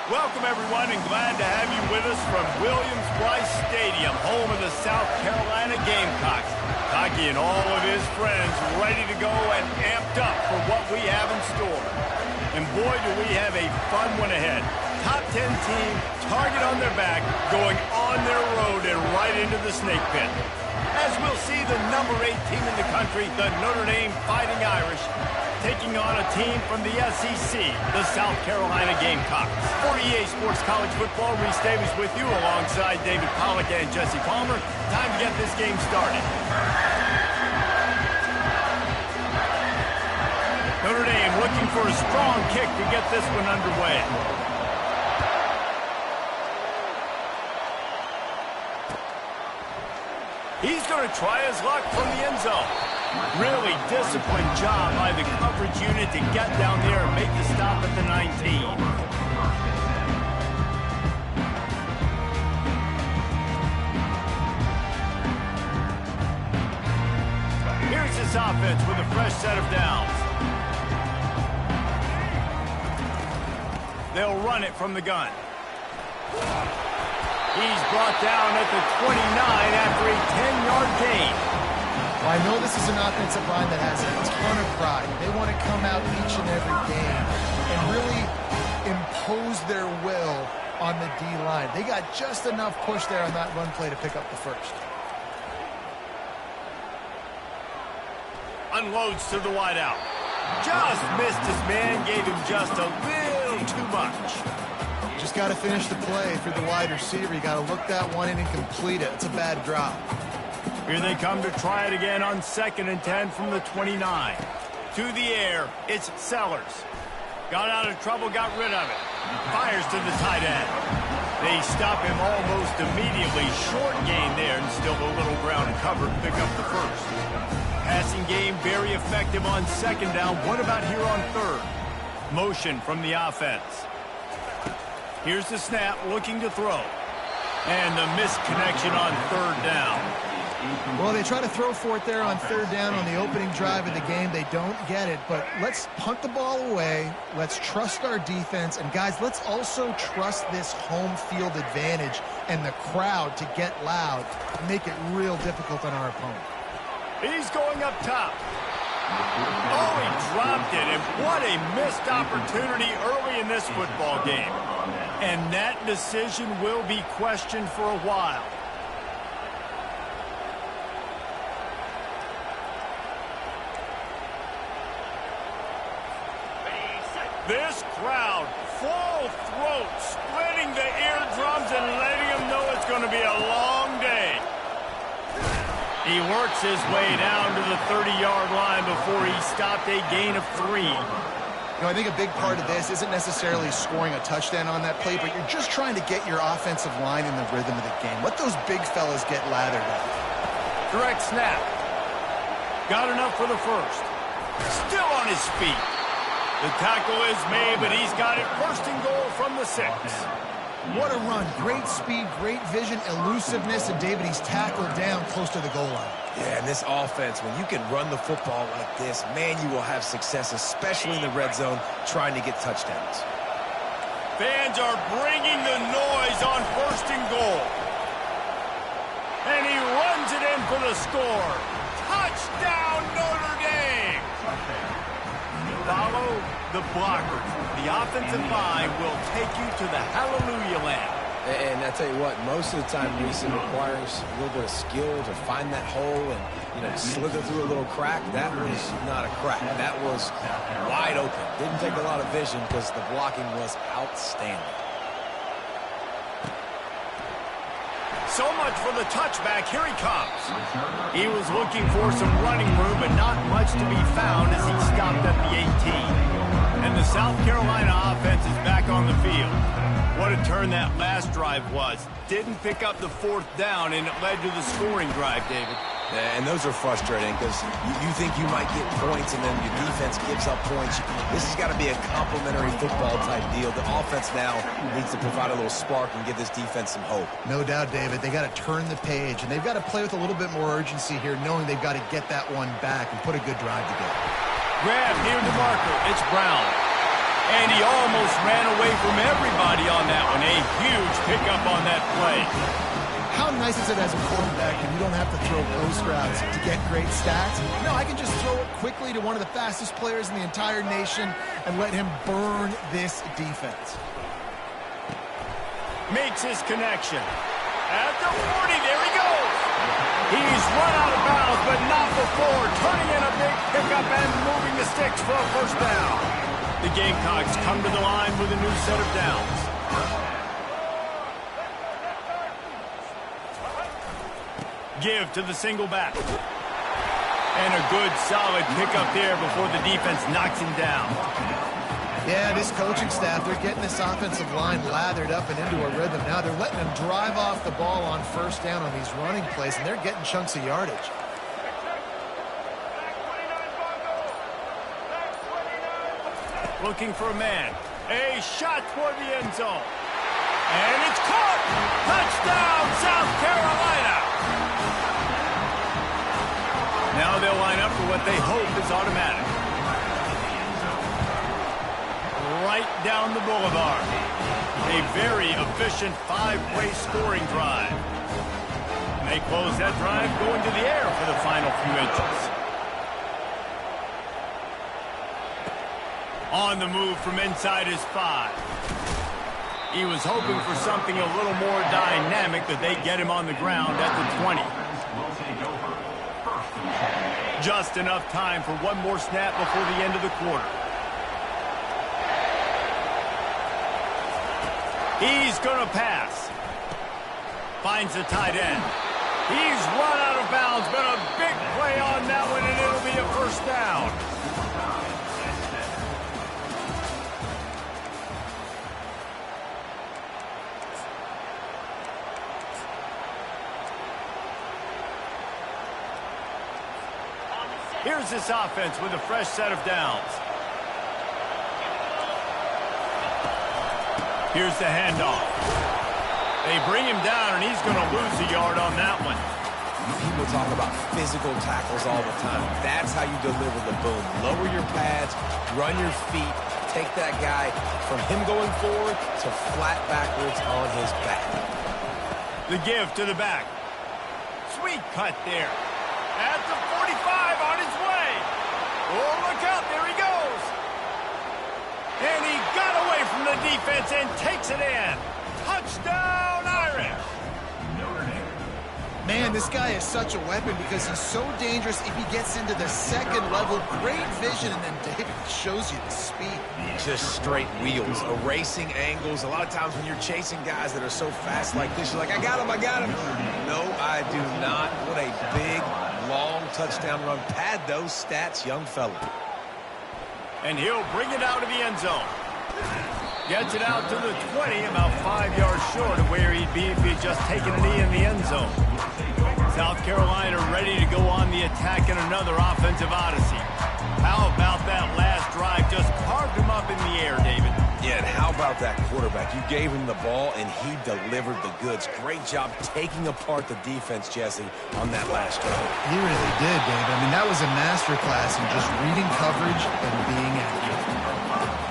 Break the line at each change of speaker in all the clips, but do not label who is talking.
Welcome, everyone, and glad to have you with us from Williams-Brice Stadium, home of the South Carolina Gamecocks. Cocky and all of his friends ready to go and amped up for what we have in store. And boy, do we have a fun one ahead. Top 10 team, target on their back, going on their road and right into the snake pit. As we'll see the number 8 team in the country, the Notre Dame Fighting Irish, taking on a team from the SEC, the South Carolina Gamecocks. For EA Sports College Football, Reese Davis with you alongside David Pollack and Jesse Palmer. Time to get this game started. Notre Dame looking for a strong kick to get this one underway. He's going to try his luck from the end zone. Really disciplined job by the coverage unit to get down there and make the stop at the 19. Here's his offense with a fresh set of downs. They'll run it from the gun. He's brought down at the 29 after a 10-yard gain.
Well, I know this is an offensive line that has a ton of pride. They want to come out each and every game and really impose their will on the D-line. They got just enough push there on that run play to pick up the first.
Unloads to the wideout. Just missed his man, gave him just a little too much.
Just got to finish the play for the wide receiver. You got to look that one in and complete it. It's a bad drop.
Here they come to try it again on 2nd and 10 from the 29. To the air, it's Sellers. Got out of trouble, got rid of it. Fires to the tight end. They stop him almost immediately. Short gain there and still a little ground cover to pick up the first. Passing game very effective on 2nd down. What about here on 3rd? Motion from the offense. Here's the snap, looking to throw. And the missed connection on 3rd down.
Well, they try to throw for it there on 3rd down on the opening drive of the game. They don't get it, but let's punt the ball away. Let's trust our defense. And, guys, let's also trust this home field advantage and the crowd to get loud and make it real difficult on our opponent.
He's going up top. Oh, he dropped it, and what a missed opportunity early in this football game. And that decision will be questioned for a while. This crowd, full throat, splitting the eardrums and letting them know it's going to be a long day. He works his way down to the 30-yard line before he stopped a gain of 3.
You know, I think a big part of this isn't necessarily scoring a touchdown on that play, but you're just trying to get your offensive line in the rhythm of the game. Let those big fellas get lathered up.
Direct snap. Got enough for the first. Still on his feet. The tackle is made, but he's got it 1st and goal from the 6.
What a run. Great speed, great vision, elusiveness, and David, he's tackled down close to the goal line.
Yeah, and this offense, when you can run the football like this, man, you will have success, especially in the red zone, trying to get touchdowns.
Fans are bringing the noise on 1st and goal. And he runs it in for the score. Touchdown, Notre Dame! Follow the blockers. The offensive line will take you to the hallelujah land.
And I tell you what, most of the time, Reese, it requires a little bit of skill to find that hole and, slither through a little crack. That was not a crack. That was wide open. Didn't take a lot of vision because the blocking was outstanding.
So much for the touchback. Here he comes. He was looking for some running room, but not much to be found as he stopped at the 18. And the South Carolina offense is back on the field. What a turn that last drive was. Didn't pick up the 4th down, and it led to the scoring drive, David.
And those are frustrating because you think you might get points and then your defense gives up points. This has got to be a complementary football type deal. The offense now needs to provide a little spark and give this defense some hope.
No doubt, David. They got to turn the page, and they've got to play with a little bit more urgency here, knowing they've got to get that one back and put a good drive together.
Grab near the marker. It's Brown. And he almost ran away from everybody on that one. A huge pickup on that play.
How nice is it as a quarterback when you don't have to throw post routes to get great stats? No, I can just throw it quickly to one of the fastest players in the entire nation and let him burn this defense.
Makes his connection. At the 40, there he goes. He's run out of bounds, but not before turning in a big pickup and moving the sticks for a first down. The Gamecocks come to the line with a new set of downs. Give to the single back. And a good, solid pickup there before the defense knocks him down.
Yeah, this coaching staff, they're getting this offensive line lathered up and into a rhythm. Now they're letting them drive off the ball on first down on these running plays, and they're getting chunks of yardage.
Looking for a man. A shot toward the end zone. And it's caught! Touchdown, South Carolina! Now they'll line up for what they hope is automatic. Right down the boulevard. A very efficient 5-play scoring drive. And they close that drive going to the air for the final few inches. On the move from inside his 5. He was hoping for something a little more dynamic, but they get him on the ground at the 20. Just enough time for one more snap before the end of the quarter. He's going to pass. Finds the tight end. He's run out of bounds, but a big play on that one, and it'll be a first down. Here's this offense with a fresh set of downs. Here's the handoff. They bring him down, and he's going to lose a yard on that one.
People talk about physical tackles all the time. That's how you deliver the boom. Lower your pads, run your feet, take that guy from him going forward to flat backwards on his back.
The give to the back. Sweet cut there. At the 45 on his way. Oh, look out. There he goes. And he got away from the defense and takes it in. Touchdown, Irish.
Man, this guy is such a weapon because he's so dangerous if he gets into the second level. Great vision, and then David shows you the speed.
Just straight wheels, erasing angles. A lot of times when you're chasing guys that are so fast like this, you're like, I got him, I got him. No, I do not. What a big, long touchdown run. Pad those stats, young fella.
And he'll bring it out of the end zone. Gets it out to the 20, about 5 yards short of where he'd be if he'd just taken a knee in the end zone. South Carolina ready to go on the attack in another offensive odyssey. How about that last drive? Just carved him up in the air, David.
Yeah, and how about that quarterback? You gave him the ball, and he delivered the goods. Great job taking apart the defense, Jesse, on that last drive.
He really did, David. I mean, that was a masterclass in just reading coverage and being accurate.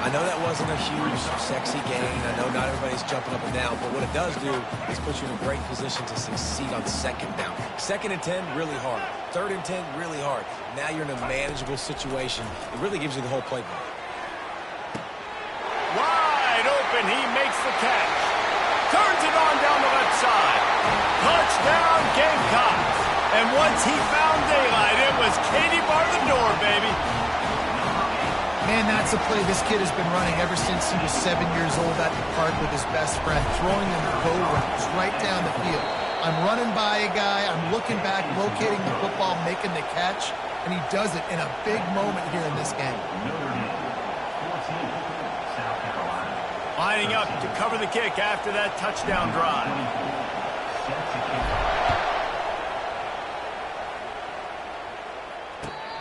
I know that wasn't a huge, sexy gain. I know not everybody's jumping up and down, but what it does do is put you in a great position to succeed on second down. 2nd and 10, really hard. 3rd and 10, really hard. Now you're in a manageable situation. It really gives you the whole playbook.
Wide open, he makes the catch. Turns it on down the left side. Touchdown, Gamecocks. And once he found daylight, it was Katie bar the door, baby.
Man, that's a play this kid has been running ever since he was 7 years old at the park with his best friend, throwing them go routes right down the field. I'm running by a guy, I'm looking back, locating the football, making the catch, and he does it in a big moment here in this game.
lining up to cover the kick after that touchdown drive.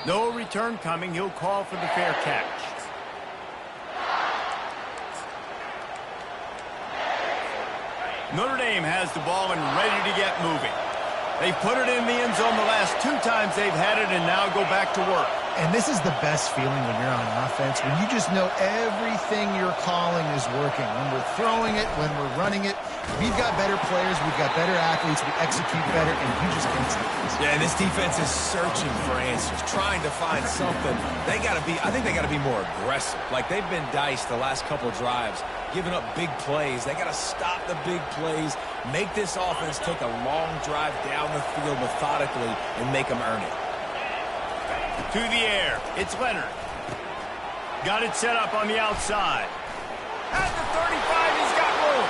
No return coming. He'll call for the fair catch. Notre Dame has the ball and ready to get moving. They've put it in the end zone the last 2 times they've had it and now go back to work.
And this is the best feeling when you're on offense, when you just know everything you're calling is working. When we're throwing it, when we're running it, we've got better players, we've got better athletes, we execute better, and you just can't stop this.
Yeah, and this defense is searching for answers, trying to find something. I think they got to be more aggressive. Like they've been diced the last couple drives, giving up big plays. They got to stop the big plays, make this offense take a long drive down the field methodically, and make them earn it.
To the air, it's Leonard. Got it set up on the outside. At the 35, he's got room.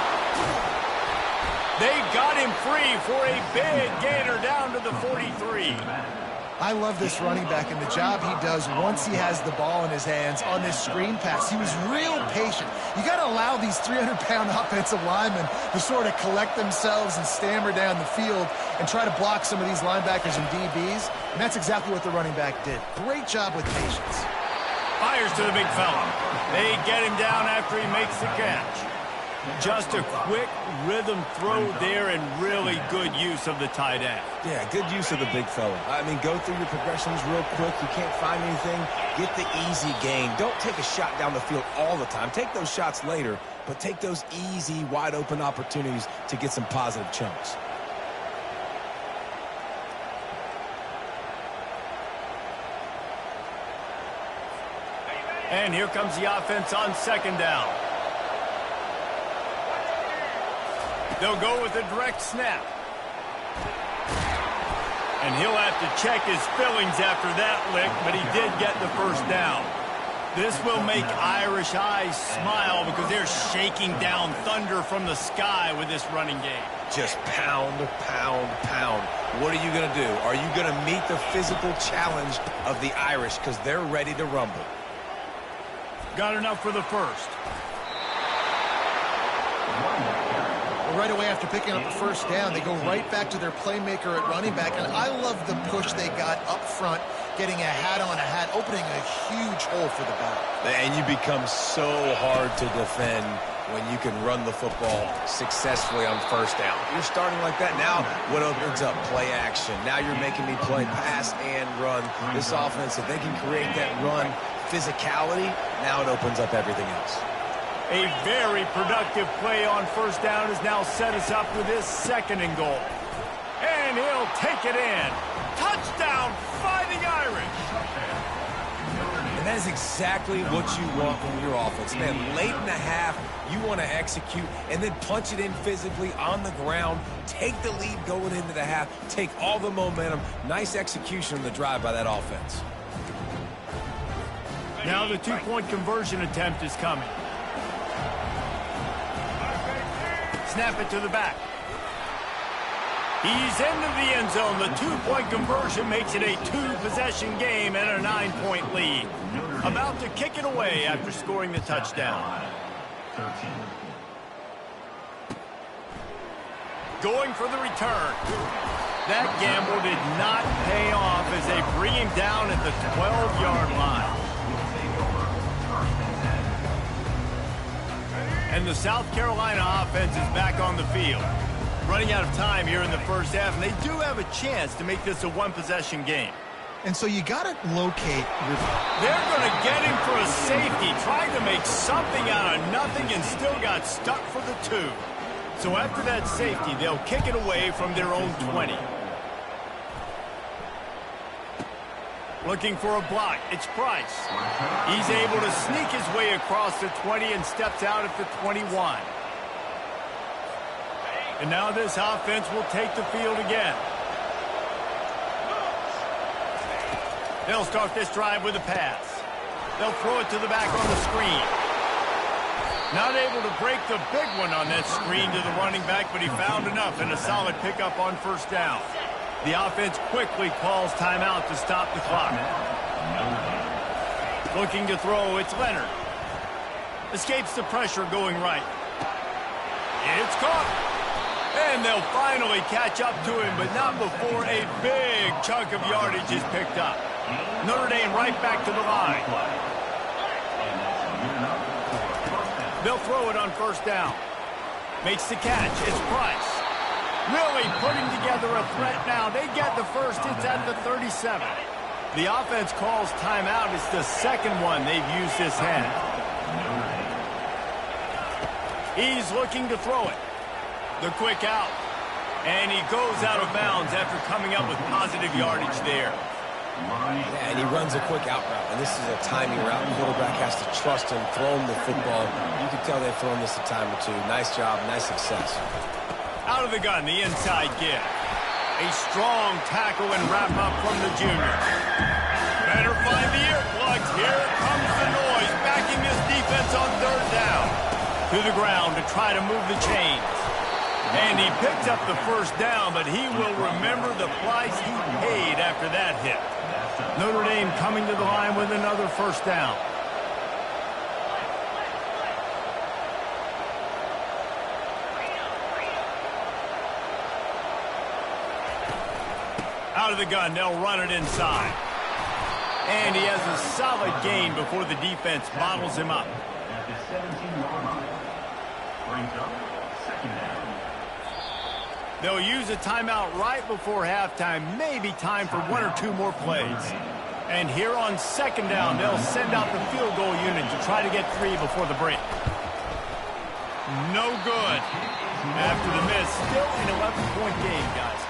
They've got him free for a big gainer down to the 43.
I love this running back and the job he does once he has the ball in his hands on this screen pass. He was real patient. You got to allow these 300-pound offensive linemen to sort of collect themselves and stammer down the field and try to block some of these linebackers and DBs, and that's exactly what the running back did. Great job with patience.
Fires to the big fella. They get him down after he makes the catch. Just a quick rhythm throw there and really good use of the tight end.
Yeah, good use of the big fella. I mean, go through your progressions real quick. You can't find anything. Get the easy gain. Don't take a shot down the field all the time. Take those shots later, but take those easy, wide-open opportunities to get some positive chunks.
And here comes the offense on 2nd down. They'll go with a direct snap. And he'll have to check his fillings after that lick, but he did get the first down. This will make Irish eyes smile because they're shaking down thunder from the sky with this running game.
Just pound, pound, pound. What are you going to do? Are you going to meet the physical challenge of the Irish because they're ready to rumble?
Got enough for the first.
Right away after picking up the first down, they go right back to their playmaker at running back, and I love the push they got up front, getting a hat on a hat, opening a huge hole for the back.
And you become so hard to defend when you can run the football successfully on first down. You're starting like that. Now what opens up? Play action. Now you're making me play pass and run. This offense, if they can create that run physicality, now it opens up everything else.
A very productive play on first down has now set us up with his 2nd and goal. And he'll take it in. Touchdown, Fighting Irish.
And that is exactly what you want from your offense. Man, late in the half, you want to execute and then punch it in physically on the ground. Take the lead going into the half. Take all the momentum. Nice execution on the drive by that offense.
Now the 2-point conversion attempt is coming. Snap it to the back. He's into the end zone. The 2-point conversion makes it a 2-possession game and a 9-point lead. About to kick it away after scoring the touchdown. Going for the return. That gamble did not pay off as they bring him down at the 12-yard line. And the South Carolina offense is back on the field. Running out of time here in the first half, and they do have a chance to make this a 1-possession game.
And so you got to locate your...
They're going to get him for a safety, trying to make something out of nothing and still got stuck for the 2. So after that safety, they'll kick it away from their own 20. Looking for a block. It's Price. He's able to sneak his way across the 20 and steps out at the 21. And now this offense will take the field again. They'll start this drive with a pass. They'll throw it to the back on the screen. Not able to break the big one on that screen to the running back, but he found enough and a solid pickup on first down. The offense quickly calls timeout to stop the clock. Looking to throw, it's Leonard. Escapes the pressure going right. It's caught. And they'll finally catch up to him, but not before a big chunk of yardage is picked up. Notre Dame right back to the line. They'll throw it on first down. Makes the catch. It's Price. Really putting together a threat now. They get the first. It's at the 37. The offense calls timeout. It's the second one they've used this half. He's looking to throw it. The quick out. And he goes out of bounds after coming up with positive yardage there.
Yeah, and he runs a quick out route, and this is a timing route. The quarterback has to trust him, throw him the football. You can tell they've thrown this a time or two. Nice job, nice success.
Out of the gun, the inside give. A strong tackle and wrap up from the junior. Better find the earplugs. Here comes the noise, backing this defense on third down. To the ground to try to move the chains. And he picked up the first down, but he will remember the price he paid after that hit. Notre Dame coming to the line with another first down. Out of the gun, they'll run it inside. And he has a solid gain before the defense bottles him up.
At the 17-yard line, brings up second down.
They'll use a timeout right before halftime. Maybe time for one or two more plays. And here on second down, they'll send out the field goal unit to try to get 3 before the break. No good. After the miss, still an 11-point game, guys.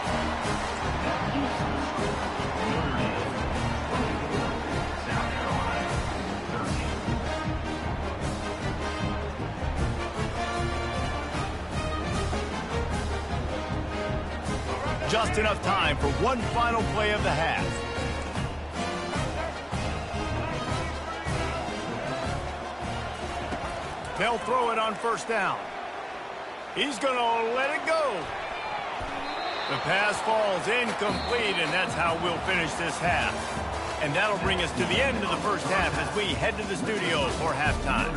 Just enough time for one final play of the half. They'll throw it on first down. He's going to let it go. The pass falls incomplete, and that's how we'll finish this half. And that'll bring us to the end of the first half as we head to the studio for halftime.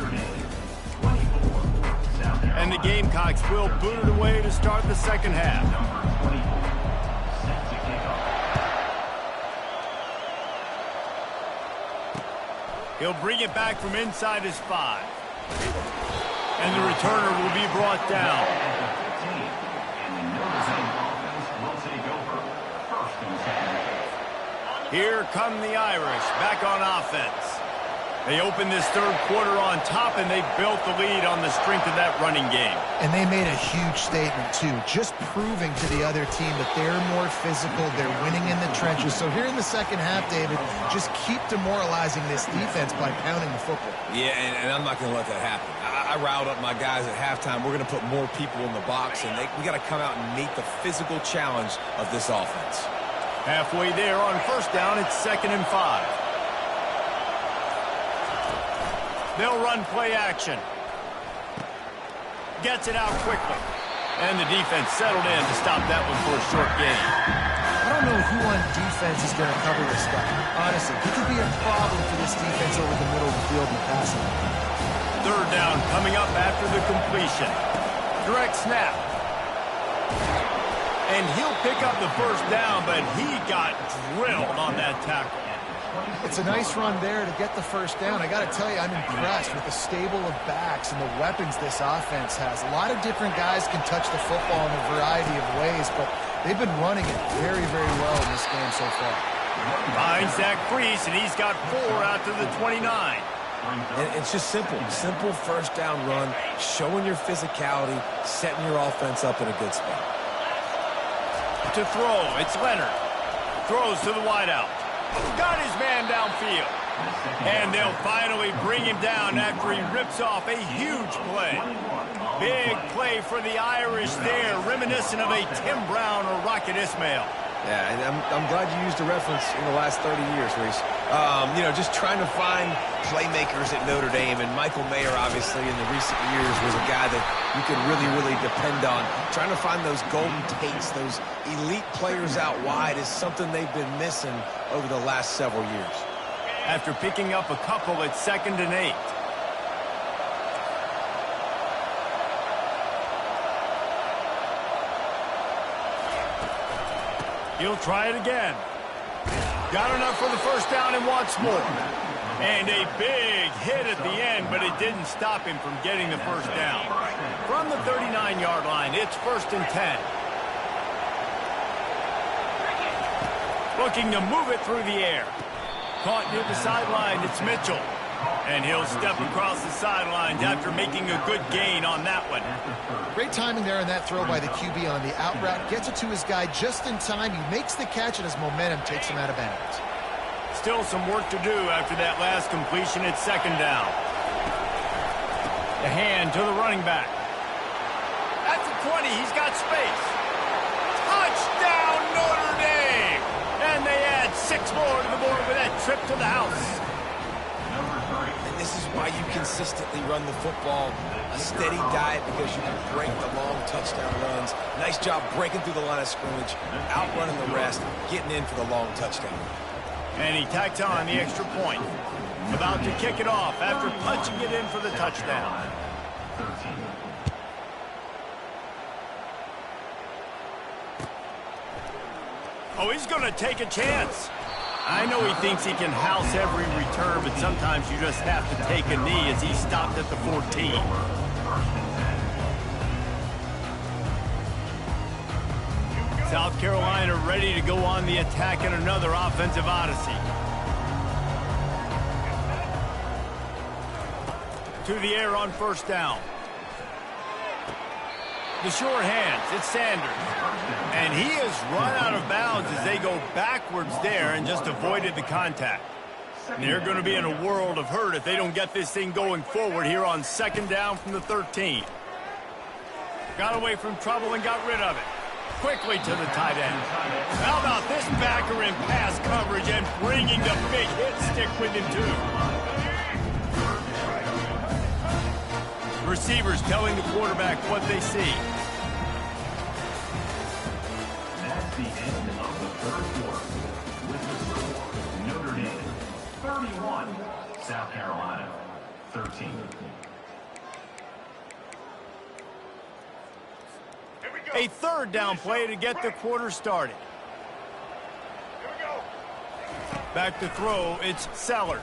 And the Gamecocks will boot it away to start the second half. He'll bring it back from inside his 5. And the returner will be brought down. Here come the Irish back on offense. They open this third quarter on top, and they built the lead on the strength of that running game.
And they made a huge statement, too, just proving to the other team that they're more physical, they're winning in the trenches. So here in the second half, David, just keep demoralizing this defense by pounding the football.
Yeah, and I'm not going to let that happen. I riled up my guys at halftime. We're going to put more people in the box, and we got to come out and meet the physical challenge of this offense.
Halfway there on first down, it's 2nd and 5. They'll run play action. Gets it out quickly. And the defense settled in to stop that one for a short gain.
I don't know who on defense is going to cover this guy. Honestly, he could be a problem for this defense over the middle of the field in the passing.
Third down coming up after the completion. Direct snap. And he'll pick up the first down, but he got drilled on that tackle.
It's a nice run there to get the first down. I got to tell you, I'm impressed with the stable of backs and the weapons this offense has. A lot of different guys can touch the football in a variety of ways, but they've been running it very, very well in this game so far.
Finds Zach Priest, and he's got 4 out to the 29.
And it's just simple. Simple first down run, showing your physicality, setting your offense up in a good spot.
To throw, it's Leonard. Throws to the wideout. Got his man downfield. And they'll finally bring him down after he rips off a huge play. Big play for the Irish there, reminiscent of a Tim Brown or Rocket Ismail.
Yeah, and I'm glad you used a reference in the last 30 years, Reese. You know, just trying to find playmakers at Notre Dame, and Michael Mayer, obviously, in the recent years was a guy that you could really, really depend on. Trying to find those golden Tates, those elite players out wide is something they've been missing over the last several years.
After picking up a couple at 2nd and 8. He'll try it again. Got enough for the first down and wants more. And a big hit at the end, but it didn't stop him from getting the first down. From the 39-yard line, it's 1st and 10. Looking to move it through the air. Caught near the sideline, it's Mitchell. And he'll step across the sidelines after making a good gain on that one.
Great timing there on that throw by the QB on the out route. Gets it to his guy just in time. He makes the catch, and his momentum takes him out of bounds.
Still some work to do after that last completion at 2nd down. The hand to the running back. At the 20, he's got space. Touchdown, Notre Dame! And they add 6 more to the board with that trip to the house.
And this is why you consistently run the football. A steady diet because you can break the long touchdown runs. Nice job breaking through the line of scrimmage, outrunning the rest, getting in for the long touchdown.
And he tacks on the extra point. About to kick it off after punching it in for the touchdown. Oh, he's going to take a chance. I know he thinks he can house every return, but sometimes you just have to take a knee as he stopped at the 14. South Carolina ready to go on the attack in another offensive odyssey. To the air on 1st down. The sure hands, it's Sanders. And he has run out of bounds as they go backwards there and just avoided the contact. They're going to be in a world of hurt if they don't get this thing going forward here on 2nd down from the 13. Got away from trouble and got rid of it. Quickly to the tight end. How about this backer in pass coverage and bringing the big hit stick with him too. Receivers telling the quarterback what they see.
That's the end of the 3rd quarter. With the score, Notre Dame 31, South Carolina 13.
A 3rd down play to get the quarter started. Back to throw, it's Sellers.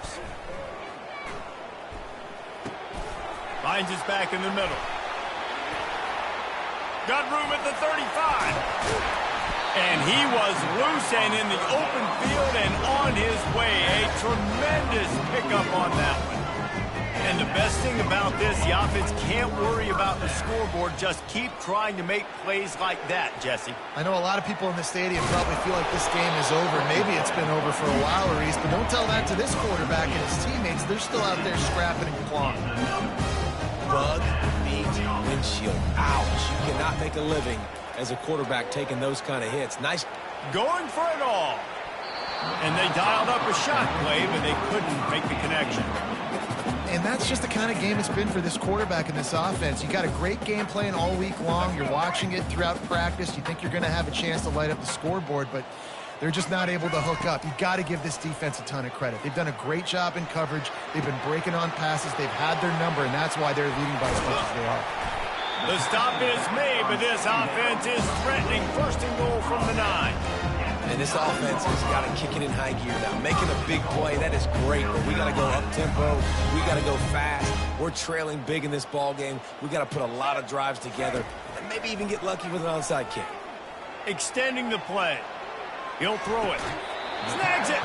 Finds his back in the middle. Got room at the 35. And he was loose and in the open field and on his way. A tremendous pickup on that one. And the best thing about this, the offense can't worry about the scoreboard. Just keep trying to make plays like that, Jesse.
I know a lot of people in the stadium probably feel like this game is over. Maybe it's been over for a while, Reese, but don't tell that to this quarterback and his teammates. They're still out there scrapping and clawing.
Bug meat windshield. Ouch. You cannot make a living as a quarterback taking those kind of hits. Nice.
Going for it all. And they dialed up a shot play, but they couldn't make the connection.
And that's just the kind of game it's been for this quarterback in this offense. You got a great game plan all week long. You're watching it throughout practice. You think you're going to have a chance to light up the scoreboard, but they're just not able to hook up. You got to give this defense a ton of credit. They've done a great job in coverage. They've been breaking on passes. They've had their number, and that's why they're leading by as much as they are.
The stop is made, but this offense is threatening 1st and goal from the 9.
And this offense has got to kick it in high gear now. Making a big play, that is great, but we got to go up-tempo. We got to go fast. We're trailing big in this ball game. We got to put a lot of drives together and maybe even get lucky with an onside kick.
Extending the play. He'll throw it. Snags it.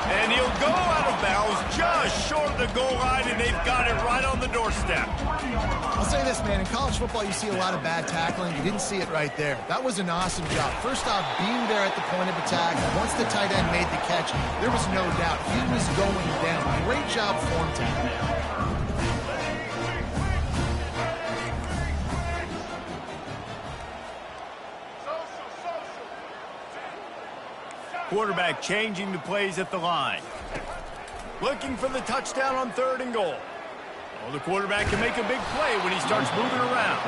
And he'll go out of bounds just short of the goal line, and they've got it right on the doorstep.
I'll say this, man. In college football, you see a lot of bad tackling. You didn't see it right there. That was an awesome job. First off, being there at the point of attack. Once the tight end made the catch, there was no doubt he was going down. Great job form tackling.
Quarterback changing the plays at the line. Looking for the touchdown on 3rd and goal. Well, the quarterback can make a big play when he starts moving around.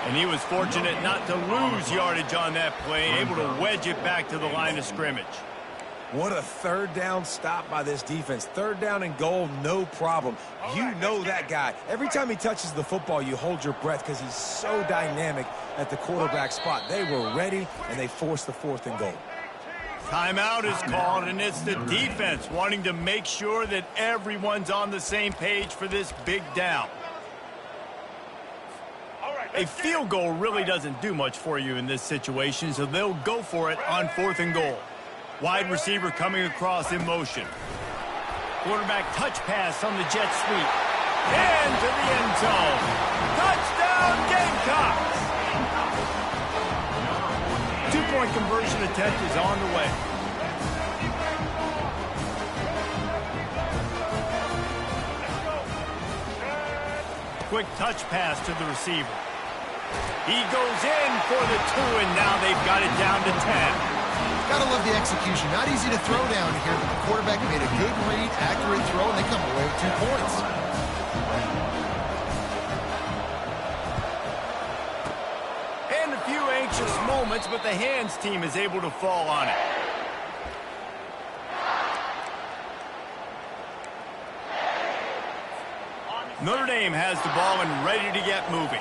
And he was fortunate not to lose yardage on that play, able to wedge it back to the line of scrimmage.
What a 3rd down stop by this defense. 3rd down and goal, no problem. You know that guy. Every time he touches the football, you hold your breath because he's so dynamic at the quarterback spot. They were ready, and they forced the 4th and goal.
Timeout is called, and it's the defense wanting to make sure that everyone's on the same page for this big down. A field goal really doesn't do much for you in this situation, so they'll go for it on 4th and goal. Wide receiver coming across in motion. Quarterback touch pass on the jet sweep. Into the end zone. Touchdown, Gamecocks! 2-point conversion attempt is on the way. Quick touch pass to the receiver. He goes in for the 2, and now they've got it down to 10.
Gotta love the execution. Not easy to throw down here, but the quarterback made a good read, accurate throw, and they come away with 2 points.
And a few anxious moments, but the hands team is able to fall on it. Notre Dame has the ball and ready to get moving.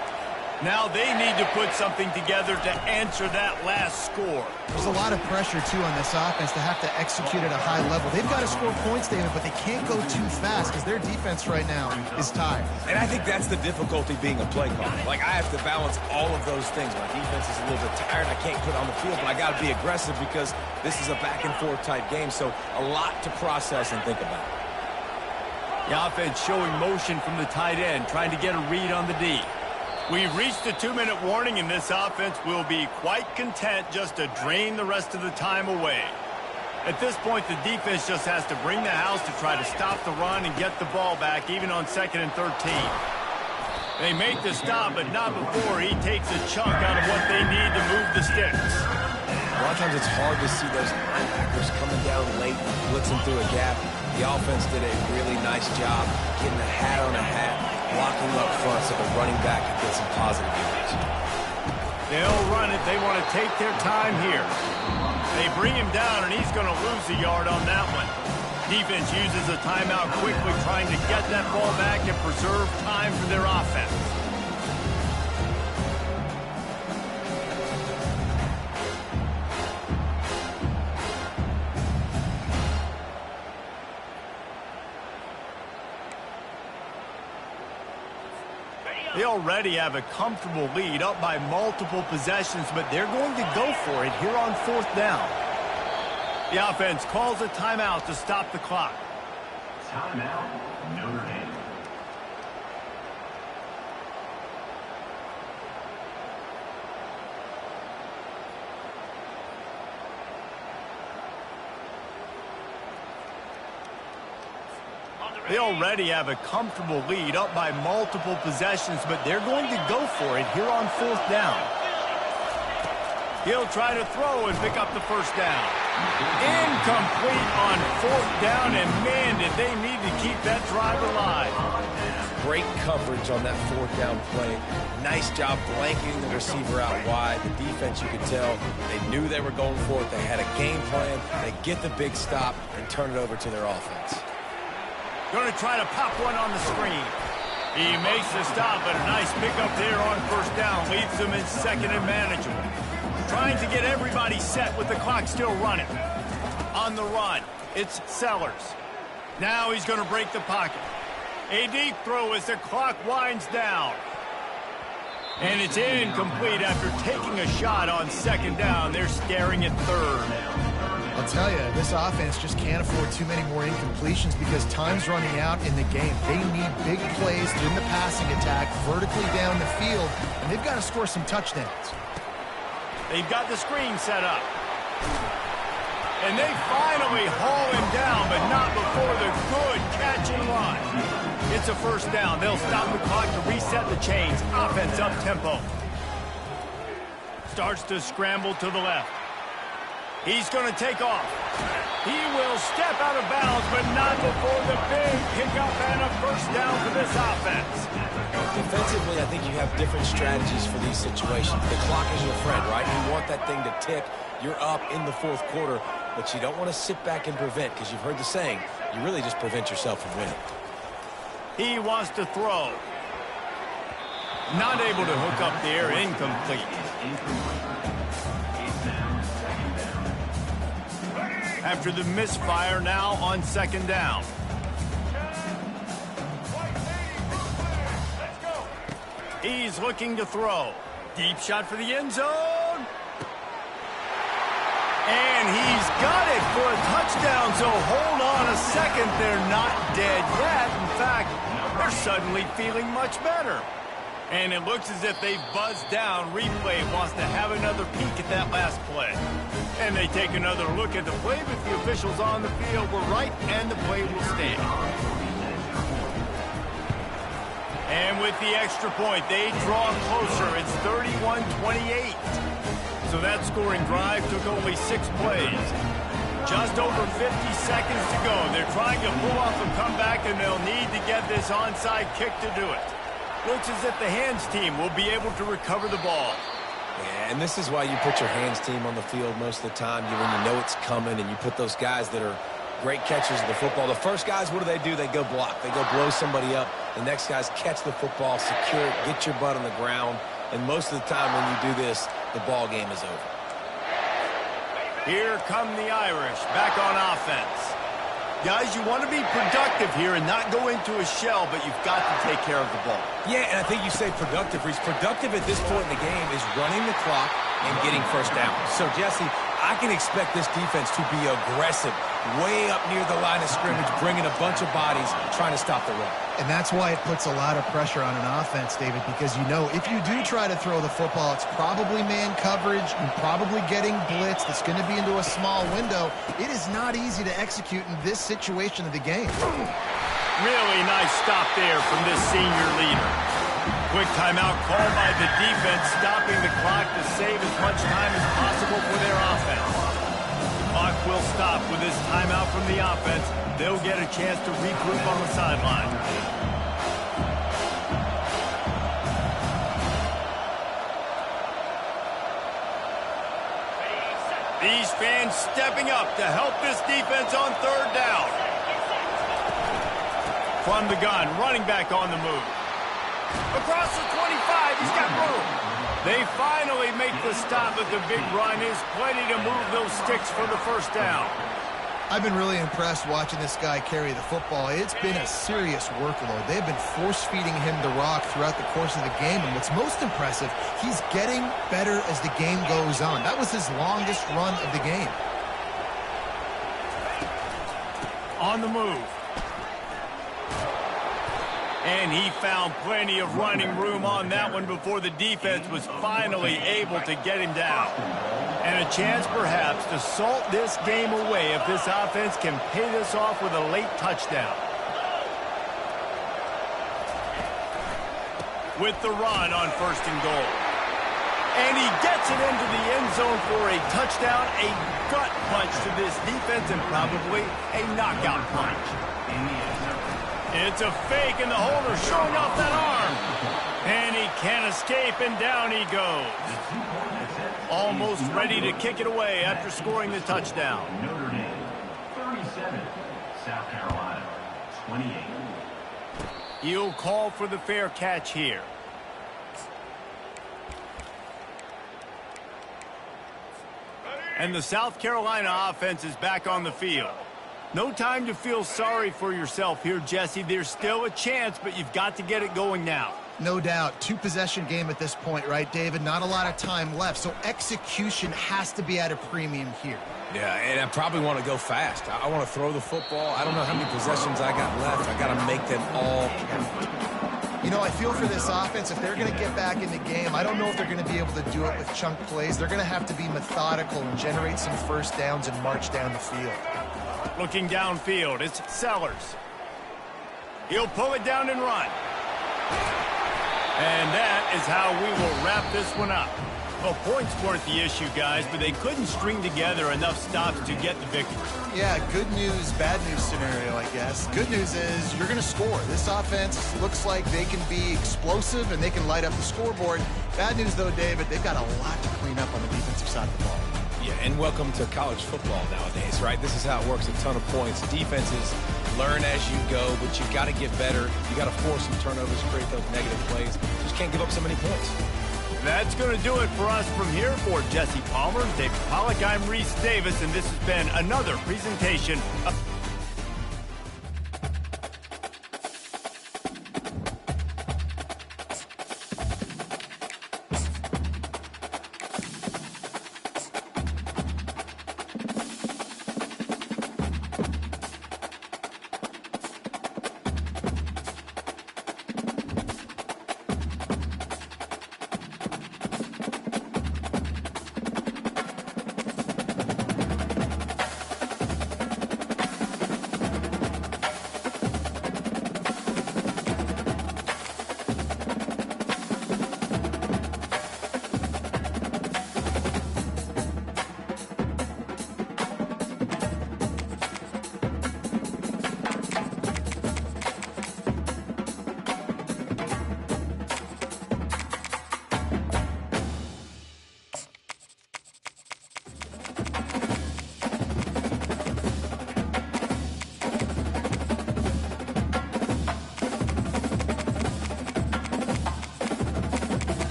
Now they need to put something together to answer that last score.
There's a lot of pressure, too, on this offense to have to execute at a high level. They've got to score points, David, but they can't go too fast because their defense right now is tired.
And I think that's the difficulty being a play caller. Like, I have to balance all of those things. My defense is a little bit tired. I can't put on the field, but I got to be aggressive because this is a back-and-forth type game, so a lot to process and think about.
The offense showing motion from the tight end, trying to get a read on the D. We've reached the 2-minute warning, and this offense will be quite content just to drain the rest of the time away. At this point, the defense just has to bring the house to try to stop the run and get the ball back, even on 2nd and 13. They make the stop, but not before he takes a chunk out of what they need to move the sticks.
A lot of times it's hard to see those linebackers coming down late, blitzing through a gap. The offense did a really nice job getting a hat on a hat, blocking up front so the running back can get some positive yards.
They'll run it. They want to take their time here. They bring him down, and he's going to lose a yard on that one. Defense uses a timeout quickly, trying to get that ball back and preserve time for their offense. They already have a comfortable lead, up by multiple possessions, but they're going to go for it here on 4th down. The offense calls a timeout to stop the clock.
Timeout, Notre Dame.
They already have a comfortable lead, up by multiple possessions, but they're going to go for it here on 4th down. He'll try to throw and pick up the 1st down. Incomplete on 4th down, and man, did they need to keep that drive alive.
Great coverage on that 4th down play. Nice job blanketing the receiver out wide. The defense, you could tell, they knew they were going for it. They had a game plan. They get the big stop and turn it over to their offense.
Going to try to pop one on the screen. He makes the stop, but a nice pickup there on 1st down. Leaves them in 2nd and manageable. Trying to get everybody set with the clock still running. On the run, it's Sellers. Now he's going to break the pocket. A deep throw as the clock winds down. And it's incomplete after taking a shot on 2nd down. They're staring at 3rd.
I'll tell you, this offense just can't afford too many more incompletions because time's running out in the game. They need big plays in the passing attack, vertically down the field, and they've got to score some touchdowns.
They've got the screen set up. And they finally haul him down, but not before the good catch and run. It's a 1st down. They'll stop the clock to reset the chains. Offense up tempo. Starts to scramble to the left. He's going to take off. He will step out of bounds, but not before the big pickup and a 1st down for this offense.
Defensively, I think you have different strategies for these situations. The clock is your friend, right? You want that thing to tick. You're up in the 4th quarter, but you don't want to sit back and prevent, because you've heard the saying, you really just prevent yourself from winning.
He wants to throw. Not able to hook up there, incomplete. after the misfire now on second down. He's looking to throw. Deep shot for the end zone. And he's got it for a touchdown, so hold on a second. They're not dead yet. In fact, they're suddenly feeling much better. And it looks as if they've buzzed down. Replay wants to have another peek at that last play. And they take another look at the play, but the officials on the field were right, and the play will stand. And with the extra point, they draw closer. It's 31-28. So that scoring drive took only 6 plays. Just over 50 seconds to go. They're trying to pull off a comeback, and they'll need to get this onside kick to do it. Looks as if the hands team will be able to recover the ball.
Yeah, and this is why you put your hands team on the field most of the time. When you know it's coming, and you put those guys that are great catchers of the football. The first guys, what do? They go block. They go blow somebody up. The next guys catch the football, secure it, get your butt on the ground. And most of the time when you do this, the ball game is over.
Here come the Irish, back on offense. Guys, you want to be productive here and not go into a shell, but you've got to take care of the ball.
Yeah, and I think you say productive, Reese. Productive at this point in the game is running the clock and getting first down. So, Jesse, I can expect this defense to be aggressive, way up near the line of scrimmage, bringing a bunch of bodies, trying to stop the run.
And that's why it puts a lot of pressure on an offense, David, because you know if you do try to throw the football, it's probably man coverage, you're probably getting blitz that's going to be into a small window. It is not easy to execute in this situation of the game.
Really nice stop there from this senior leader. Quick timeout called by the defense, stopping the clock to save as much time as possible for their offense. The clock will stop with this timeout from the offense. They'll get a chance to regroup on the sideline. These fans stepping up to help this defense on third down. From the gun, running back on the move. Across the 25, he's got room. They finally make the stop, but the big run is plenty to move those sticks for the first down.
I've been really impressed watching this guy carry the football. It's been a serious workload. They've been force-feeding him the rock throughout the course of the game, and what's most impressive, he's getting better as the game goes on. That was his longest run of the game.
On the move. And he found plenty of running room on that one before the defense was finally able to get him down. And a chance perhaps to salt this game away if this offense can pay this off with a late touchdown. With the run on 1st and goal. And he gets it into the end zone for a touchdown, a gut punch to this defense, and probably a knockout punch. It's a fake, and the holder showing off that arm. And he can't escape, and down he goes. Almost ready to kick it away after scoring the touchdown.
Notre Dame, 37. South Carolina, 28.
He'll call for the fair catch here. And the South Carolina offense is back on the field. No time to feel sorry for yourself here, Jesse. There's still a chance, but you've got to get it going now.
No doubt. 2-possession game at this point, right, David? Not a lot of time left, so execution has to be at a premium here.
Yeah, and I probably want to go fast. I want to throw the football. I don't know how many possessions I got left. I got to make them all count.
You know, I feel for this offense, if they're going to get back in the game, I don't know if they're going to be able to do it with chunk plays. They're going to have to be methodical and generate some first downs and march down the field.
Looking downfield, it's Sellers. He'll pull it down and run. And that is how we will wrap this one up. Well, points weren't the issue, guys, but they couldn't string together enough stops to get the victory.
Yeah, good news, bad news scenario, I guess. Good news is you're going to score. This offense looks like they can be explosive and they can light up the scoreboard. Bad news, though, David, they've got a lot to clean up on the defensive side of the ball.
Yeah, and welcome to college football nowadays, right? This is how it works, a ton of points. Defenses learn as you go, but you've got to get better. You got to force some turnovers, create those negative plays. Just can't give up so many points.
That's going to do it for us from here. For Jesse Palmer, David Pollack, I'm Reese Davis, and this has been another presentation of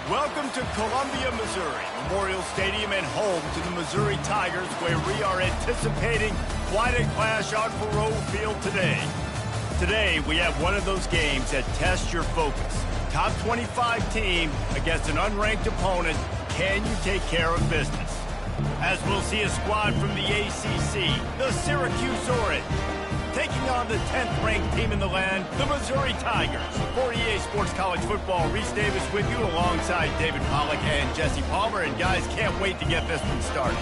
Welcome to Columbia, Missouri, Memorial Stadium and home to the Missouri Tigers, where we are anticipating quite a clash on Faroe Field today. Today, we have one of those games that tests your focus. Top 25 team against an unranked opponent. Can you take care of business? As we'll see a squad from the ACC, the Syracuse Orange, taking on the 10th-ranked team in the land, the Missouri Tigers. For EA Sports College Football, Reese Davis with you alongside David Pollack and Jesse Palmer. And guys, can't wait to get this one started.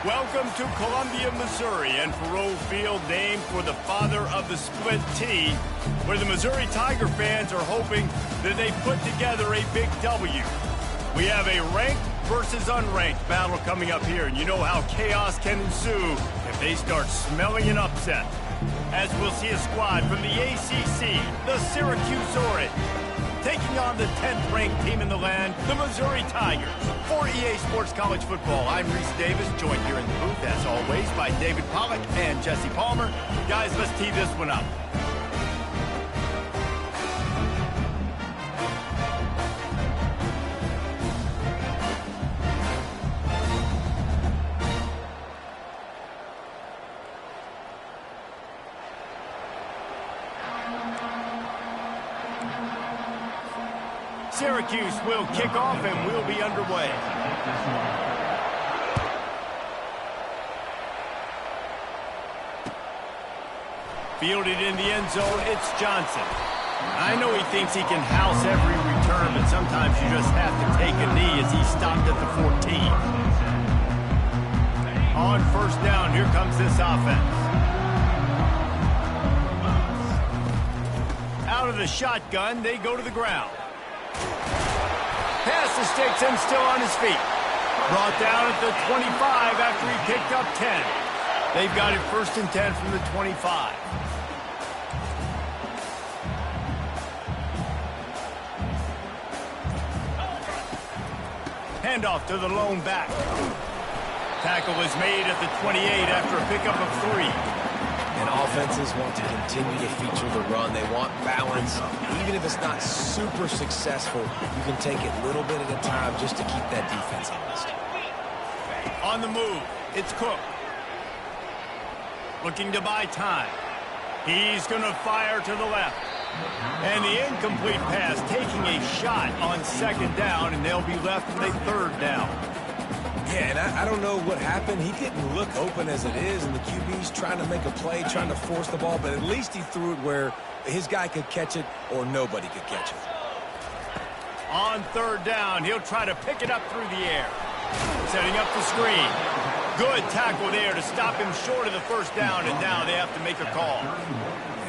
Welcome to Columbia, Missouri, and Faroe Field, named for the father of the split T, where the Missouri Tiger fans are hoping that they put together a big W. We have a ranked versus unranked battle coming up here, and you know how chaos can ensue if they start smelling an upset. As we'll see a squad from the ACC, the Syracuse Orange, taking on the 10th-ranked team in the land, the Missouri Tigers. For EA Sports College Football, I'm Reese Davis, joined here in the booth, as always, by David Pollack and Jesse Palmer. Guys, let's tee this one up. Syracuse will kick off and we'll be underway. Fielded in the end zone, it's Johnson. I know he thinks he can house every return, but sometimes you just have to take a knee as he stopped at the 14. On first down, here comes this offense. Out of the shotgun, they go to the ground. Pass mistakes him, still on his feet. Brought down at the 25 after he picked up 10. They've got it 1st and 10 from the 25. Handoff to the lone back. Tackle is made at the 28 after a pickup of 3.
And offenses want to continue to feature the run. They want balance. Even if it's not super successful, you can take it little bit at a time just to keep that defense honest.
On the move, it's Cook. Looking to buy time. He's going to fire to the left. And the incomplete pass taking a shot on 2nd down, and they'll be left with a 3rd down.
Yeah, and I don't know what happened. He didn't look open as it is, and the QB's trying to make a play, trying to force the ball, but at least he threw it where his guy could catch it or nobody could catch it.
On 3rd down, he'll try to pick it up through the air. Setting up the screen. Good tackle there to stop him short of the 1st down, and now they have to make a call.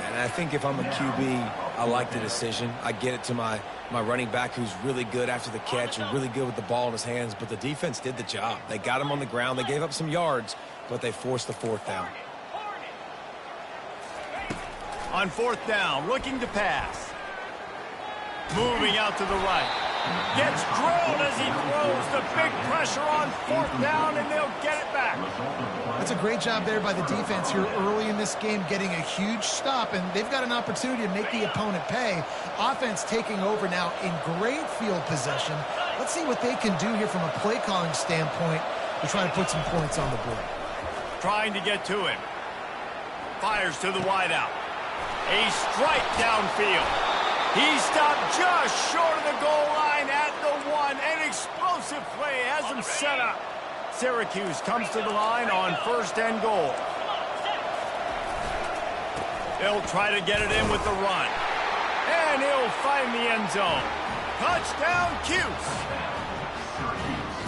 And I think if I'm a QB, I like the decision. I get it to my running back who's really good after the catch and really good with the ball in his hands, but the defense did the job. They got him on the ground. They gave up some yards, but they forced the 4th down.
On 4th down, looking to pass. Moving out to the right. Gets drilled as he throws. The big pressure on 4th down, and they'll get it back.
That's a great job there by the defense here early in this game, getting a huge stop, and they've got an opportunity to make the opponent pay. Offense taking over now in great field possession. Let's see what they can do here from a play calling standpoint to try to put some points on the board.
Trying to get to him. Fires to the wideout. A strike downfield. He stopped just short of the goal line at the 1. An explosive play has him set up. Syracuse comes to the line on 1st and goal. They'll try to get it in with the run. And he'll find the end zone. Touchdown, Cuse.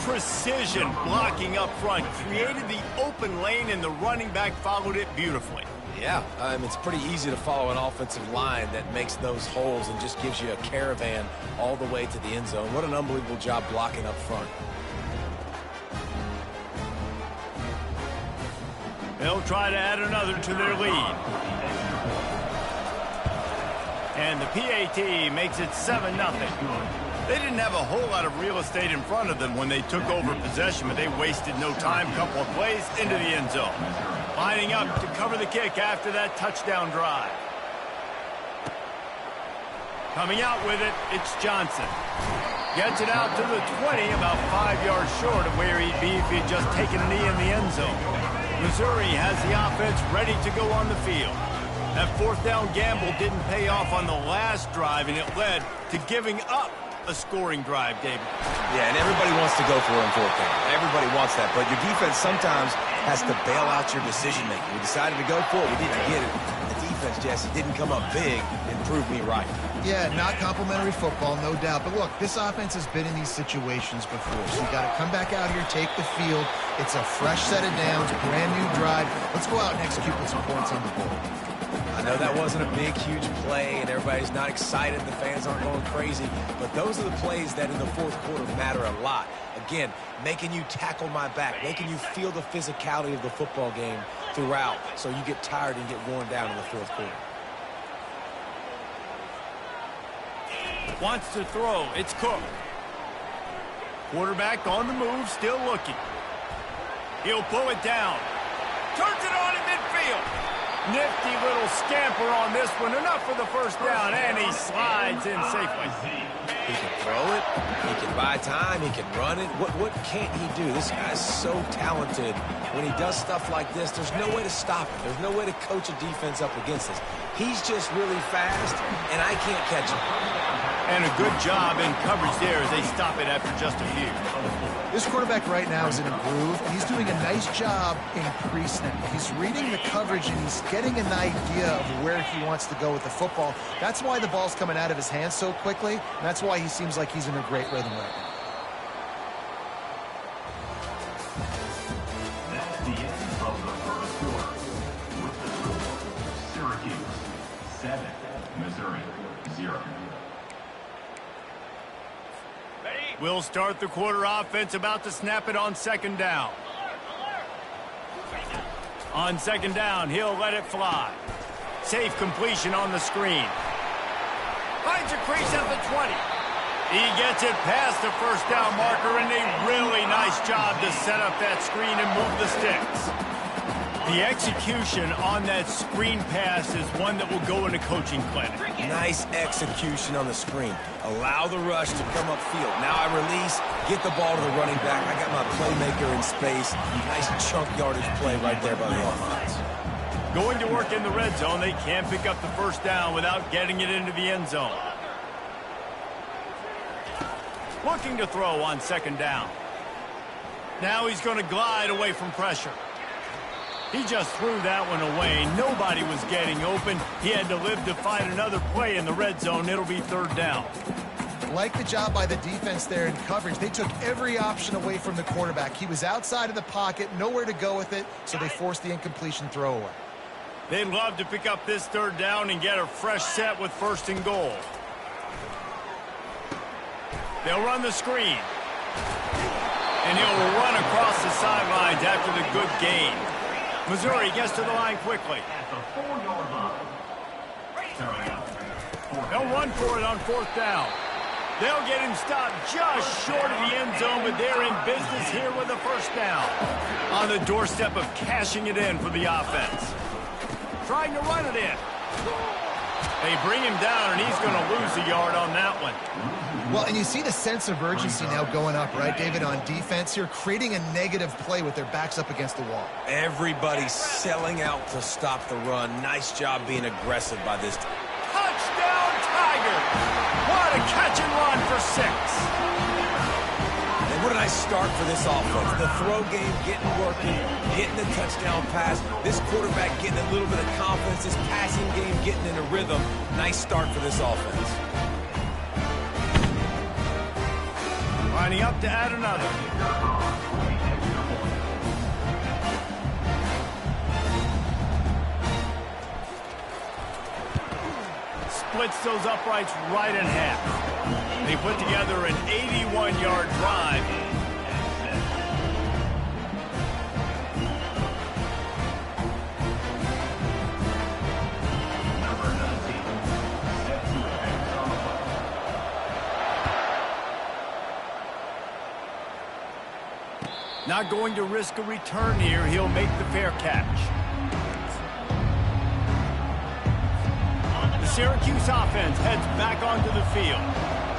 Precision blocking up front created the open lane, and the running back followed it beautifully.
Yeah, it's pretty easy to follow an offensive line that makes those holes and just gives you a caravan all the way to the end zone. What an unbelievable job blocking up front.
They'll try to add another to their lead. And the PAT makes it 7-0. They didn't have a whole lot of real estate in front of them when they took over possession, but they wasted no time. Couple of plays into the end zone. Lining up to cover the kick after that touchdown drive. Coming out with it, it's Johnson. Gets it out to the 20, about 5 yards short of where he'd be if he'd just taken a knee in the end zone. Missouri has the offense ready to go on the field. That 4th down gamble didn't pay off on the last drive, and it led to giving up a scoring drive, David.
Yeah, and everybody wants to go for it on 4th down. Everybody wants that, but your defense sometimes has to bail out your decision-making. We decided to go for it. We didn't get it. The defense, Jesse, didn't come up big and prove me right.
Yeah, not complimentary football, no doubt. But look, this offense has been in these situations before, so you got to come back out here, take the field. It's a fresh set of downs, brand new drive. Let's go out and execute with some points on the board.
I know that wasn't a big, huge play, and everybody's not excited. The fans aren't going crazy. But those are the plays that in the 4th quarter matter a lot. Again, making you tackle my back, making you feel the physicality of the football game throughout, so you get tired and get worn down in the 4th quarter.
Wants to throw. It's Cook. Quarterback on the move, still looking. He'll pull it down. Turns it on in midfield. Nifty little scamper on this one. Enough for the 1st down, and he slides in safely.
He can throw it. He can buy time. He can run it. What can't he do? This guy's so talented. When he does stuff like this, there's no way to stop it. There's no way to coach a defense up against this. He's just really fast, and I can't catch him.
And a good job in coverage there as they stop it after just a few.
This quarterback right now is in a groove, and he's doing a nice job in pre-snap. He's reading the coverage, and he's getting an idea of where he wants to go with the football. That's why the ball's coming out of his hands so quickly, and that's why he seems like he's in a great rhythm right now.
That's the 7, Missouri 0.
We'll start the quarter offense, about to snap it on second down. On second down, he'll let it fly. Safe completion on the screen. Finds a crease at the 20. He gets it past the first down marker, and a really nice job to set up that screen and move the sticks. The execution on that screen pass is one that will go in a coaching clinic.
Nice execution on the screen. Allow the rush to come upfield. Now I release, get the ball to the running back. I got my playmaker in space. Nice chunk yardage play right there by the offense.
Going to work in the red zone, they can't pick up the first down without getting it into the end zone. Looking to throw on second down. Now he's going to glide away from pressure. He just threw that one away. Nobody was getting open. He had to live to find another play in the red zone. It'll be third down.
Like the job by the defense there in coverage. They took every option away from the quarterback. He was outside of the pocket, nowhere to go with it, so they forced the incompletion throwaway.
They'd love to pick up this third down and get a fresh set with first and goal. They'll run the screen. And he'll run across the sidelines after the good gain. Missouri gets to the line quickly.
At the 4-yard line.
They'll run for it on fourth down. They'll get him stopped just short of the end zone, but they're in business here with a first down. On the doorstep of cashing it in for the offense. Trying to run it in. They bring him down, and he's going to lose a yard on that one.
Well, and you see the sense of urgency now going up, right, David, on defense here, creating a negative play with their backs up against the wall.
Everybody's selling out to stop the run. Nice job being aggressive by this team.
Touchdown, Tigers! What a catch and run for 6.
And what a nice start for this offense. The throw game getting working, getting the touchdown pass. This quarterback getting a little bit of confidence. This passing game getting in a rhythm. Nice start for this offense.
Lining up to add another. Splits those uprights right in half. They put together an 81-yard drive. Not going to risk a return here. He'll make the fair catch. The Syracuse offense heads back onto the field.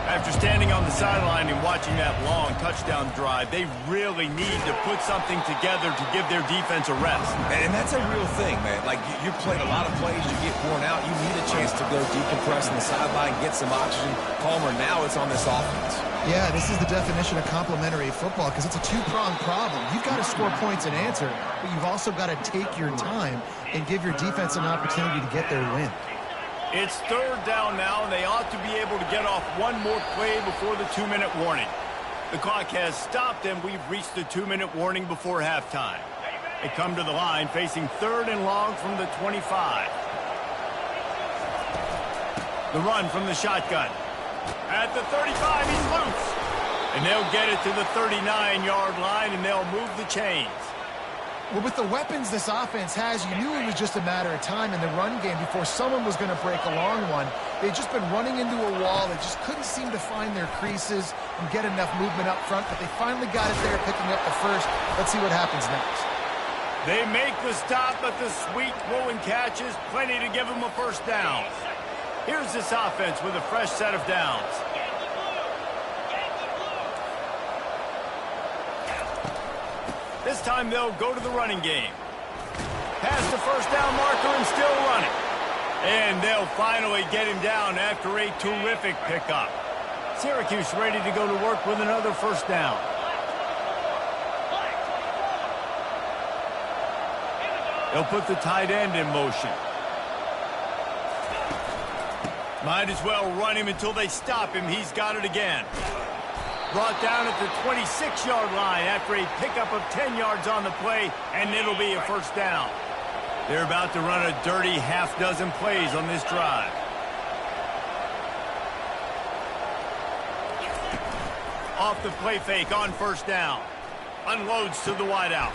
After standing on the sideline and watching that long touchdown drive, they really need to put something together to give their defense a rest.
And that's a real thing, man. Like, you played a lot of plays, you get worn out, you need a chance to go decompress on the sideline, get some oxygen. Palmer, now it's on this offense.
Yeah, this is the definition of complementary football because it's a two-pronged problem. You've got to score points and answer, but you've also got to take your time and give your defense an opportunity to get their win.
It's third down now, and they ought to be able to get off one more play before the 2-minute warning. The clock has stopped, and we've reached the 2-minute warning before halftime. They come to the line facing third and long from the 25. The run from the shotgun. At the 35, he's loose. And they'll get it to the 39-yard line, and they'll move the chains.
Well, with the weapons this offense has, you knew it was just a matter of time in the run game before someone was going to break a long one. They'd just been running into a wall. They just couldn't seem to find their creases and get enough movement up front, but they finally got it there, picking up the first. Let's see what happens next.
They make the stop, but the sweet throw and catch is plenty to give them a first down. Here's this offense with a fresh set of downs. This time they'll go to the running game. Past the first down marker and still running. And they'll finally get him down after a terrific pickup. Syracuse ready to go to work with another first down. They'll put the tight end in motion. Might as well run him until they stop him. He's got it again. Brought down at the 26-yard line after a pickup of 10 yards on the play, and it'll be a first down. They're about to run a dirty half-dozen plays on this drive. Off the play fake on first down. Unloads to the wideout.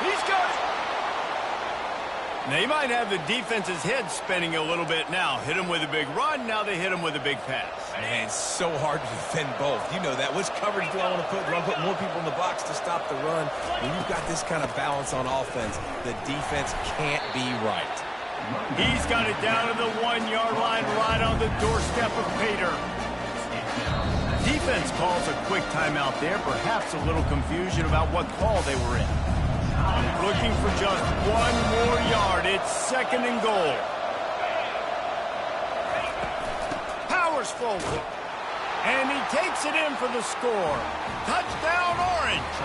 He's got it. They might have the defense's head spinning a little bit now. Hit him with a big run, now they hit him with a big pass.
Man, it's so hard to defend both. You know that. Which coverage do I want to put? Do I put more people in the box to stop the run? When you've got this kind of balance on offense, the defense can't be right.
He's got it down to the 1-yard line, right on the doorstep of Pater. Defense calls a quick timeout there, perhaps a little confusion about what call they were in. Looking for just 1 more yard. It's 2nd and goal. Powers forward. And he takes it in for the score. Touchdown, Orange.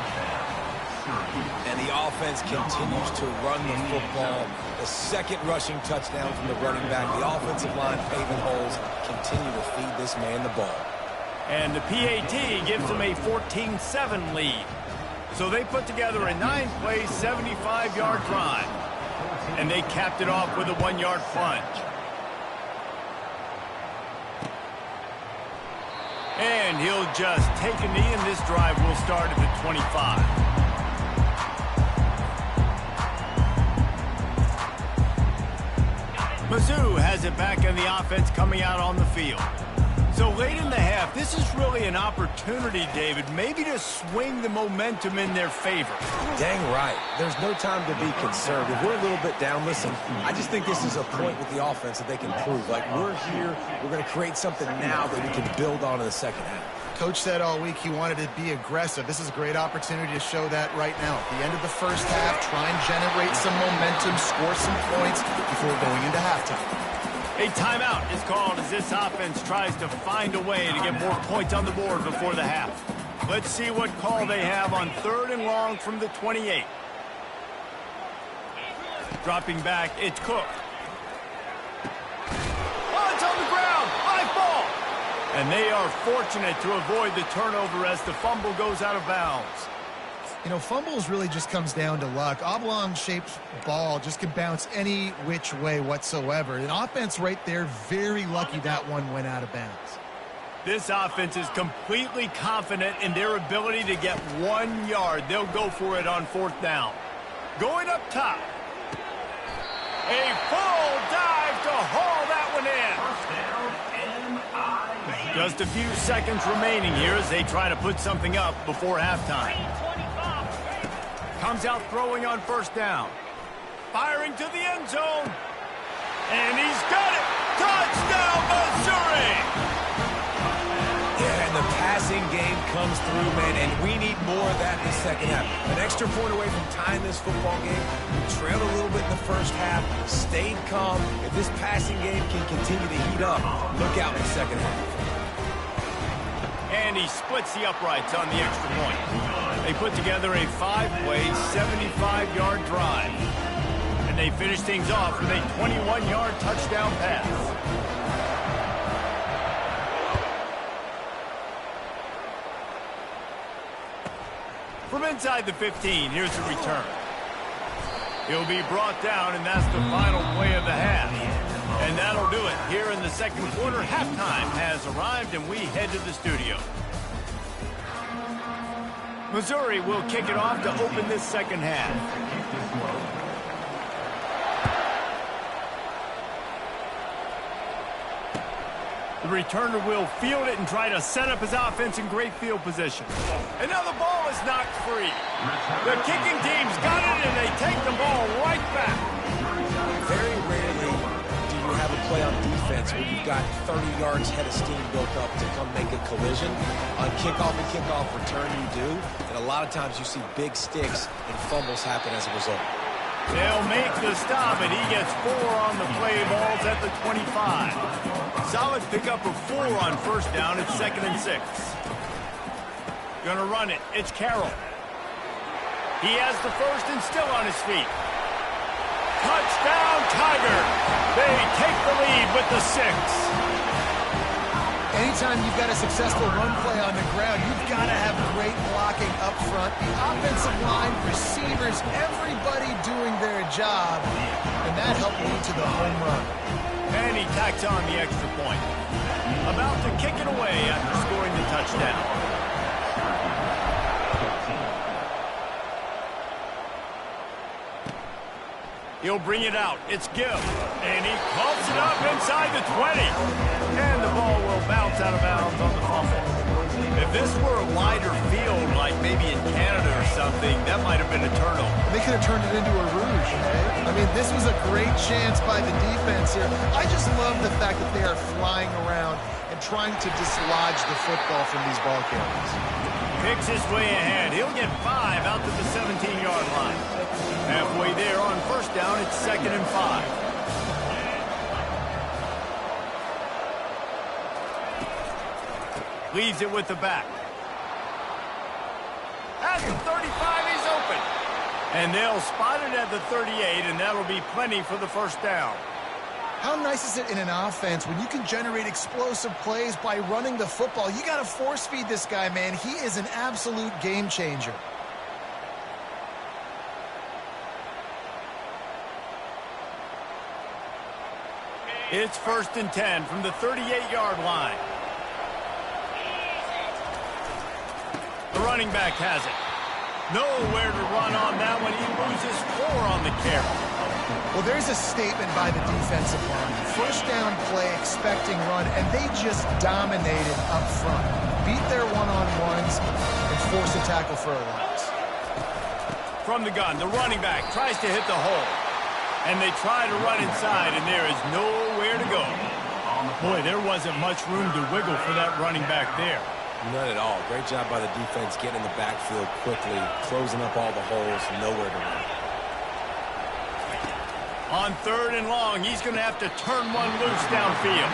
And the offense continues to run the football. The 2nd rushing touchdown from the running back. The offensive line paving holes. Continue to feed this man the ball.
And the PAT gives them a 14-7 lead. So they put together a 9-play, 75-yard drive. And they capped it off with a 1-yard plunge. And he'll just take a knee, and this drive will start at the 25. Mizzou has it back in the offense coming out on the field. So late in the half, this is really an opportunity, David, maybe to swing the momentum in their favor.
Dang right. There's no time to be concerned. If we're a little bit down, listen, I just think this is a point with the offense that they can prove. Like, we're here, we're going to create something now that we can build on in the second half.
Coach said all week he wanted to be aggressive. This is a great opportunity to show that right now. At the end of the first half, try and generate some momentum, score some points before going into halftime.
A timeout is called as this offense tries to find a way to get more points on the board before the half. Let's see what call they have on 3rd and long from the 28. Dropping back, it's Cook. Oh, it's on the ground. High ball. And they are fortunate to avoid the turnover as the fumble goes out of bounds.
You know, fumbles really just comes down to luck. Oblong-shaped ball just can bounce any which way whatsoever. An offense right there, very lucky that one went out of bounds.
This offense is completely confident in their ability to get 1 yard. They'll go for it on 4th down. Going up top. A full dive to haul that one in. Just a few seconds remaining here as they try to put something up before halftime. Comes out throwing on 1st down. Firing to the end zone. And he's got it. Touchdown, Missouri!
Yeah, and the passing game comes through, man, and we need more of that in the second half. An extra point away from tying this football game. We trailed a little bit in the first half, stayed calm. If this passing game can continue to heat up, look out in the second half.
And he splits the uprights on the extra point. They put together a 5-play, 75-yard drive. And they finish things off with a 21-yard touchdown pass. From inside the 15, here's the return. He'll be brought down, and that's the final play of the half. And that'll do it here in the second quarter. Halftime has arrived, and we head to the studio. Missouri will kick it off to open this second half. The returner will field it and try to set up his offense in great field position. And now the ball is knocked free. The kicking team's got it, and they take the ball right back.
Very rarely do you have a play on defense where you've got 30 yards head of steam built up to come make a collision. On kickoff and kickoff return, you do. And a lot of times you see big sticks and fumbles happen as a result.
They'll make the stop, and he gets 4 on the play. Ball's at the 25. Solid pickup of 4 on 1st down. It's 2nd and 6. Gonna run it. It's Carroll. He has the first and still on his feet. Touchdown, Tiger. They take the lead with the 6.
anytime you've got a successful run play on the ground, you've got to have great blocking up front. The offensive line, receivers, everybody doing their job, and that helped lead to the home run.
And he tacks on the extra point. About to kick it away after scoring the touchdown. He'll bring it out. It's Gibb. And he pumps it up inside the 20. And the ball will bounce out of bounds on the fumble. If this were a wider field, like maybe in Canada or something, that might have been a turnover.
They could have turned it into a rouge. I mean, this was a great chance by the defense here. I just love the fact that they are flying around and trying to dislodge the football from these ball carriers.
Picks his way ahead. He'll get 5 out to the 17-yard line. Halfway there on first down, it's 2nd and 5. Leaves it with the back. At the 35, he's open. And they'll spot it at the 38, and that'll be plenty for the first down.
How nice is it in an offense when you can generate explosive plays by running the football? You got to force feed this guy, man. He is an absolute game changer.
It's 1st and 10 from the 38-yard line. The running back has it. Nowhere to run on that one. He loses 4 on the carry.
Well, there's a statement by the defensive line. First down play, expecting run, and they just dominated up front. Beat their one-on-ones and force a tackle for a loss.
From the gun, the running back tries to hit the hole. And they try to run inside, and there is nowhere to go. Boy, there wasn't much room to wiggle for that running back there.
None at all. Great job by the defense getting in the backfield quickly, closing up all the holes, nowhere to run.
On 3rd and long, he's going to have to turn one loose downfield.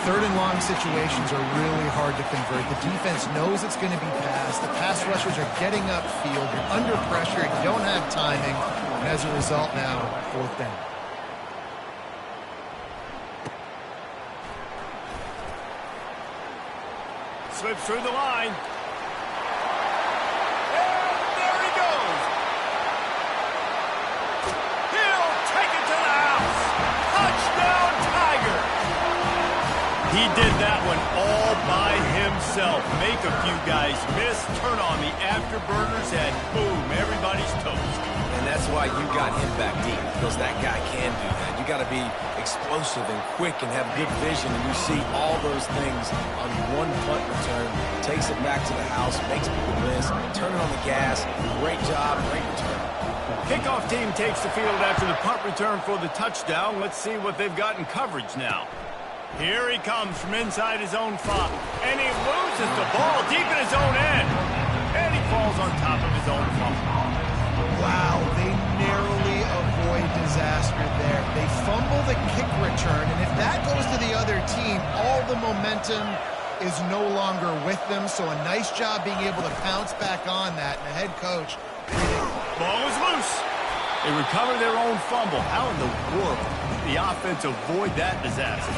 3rd and long situations are really hard to convert. The defense knows it's going to be passed. The pass rushers are getting upfield. You're under pressure. You don't have timing. And as a result now, 4th down.
Slips through the line. And there he goes. He'll take it to the house. Touchdown, Tiger. He did that one all by himself. Make a few guys miss, turn on the afterburners, and boom, everybody's toast.
And that's why you got him back deep, because that guy can do that. You got to be explosive and quick and have good vision, and you see all those things on one punt return. Takes it back to the house, makes people miss, turning on the gas. Great job, great return.
Kickoff team takes the field after the punt return for the touchdown. Let's see what they've got in coverage now. Here he comes from inside his own 5. And he loses the ball deep in his own end. And he falls on top of his own fumble.
Wow, they narrowly avoid disaster there. They fumble the kick return, and if that goes to the other team, all the momentum is no longer with them. So a nice job being able to pounce back on that. And the head coach.
Ball is loose. They recover their own fumble. How in the world did the offense avoid that disaster?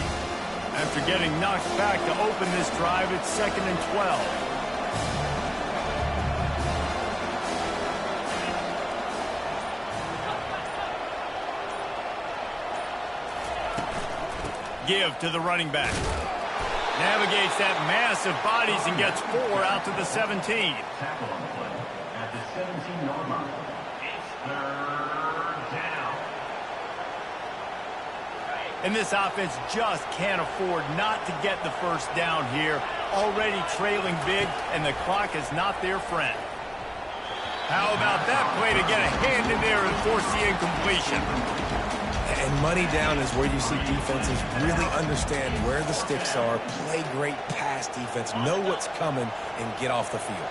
After getting knocked back to open this drive, it's 2nd and 12. Give to the running back. Navigates that mass of bodies and gets 4 out to the 17.
Tackle on the play at the 17-yard line. It's 3rd down.
And this offense just can't afford not to get the first down here. Already trailing big, and the clock is not their friend. How about that play to get a hand in there and force the incompletion?
And money down is where you see defenses really understand where the sticks are, play great pass defense, know what's coming, and get off the field.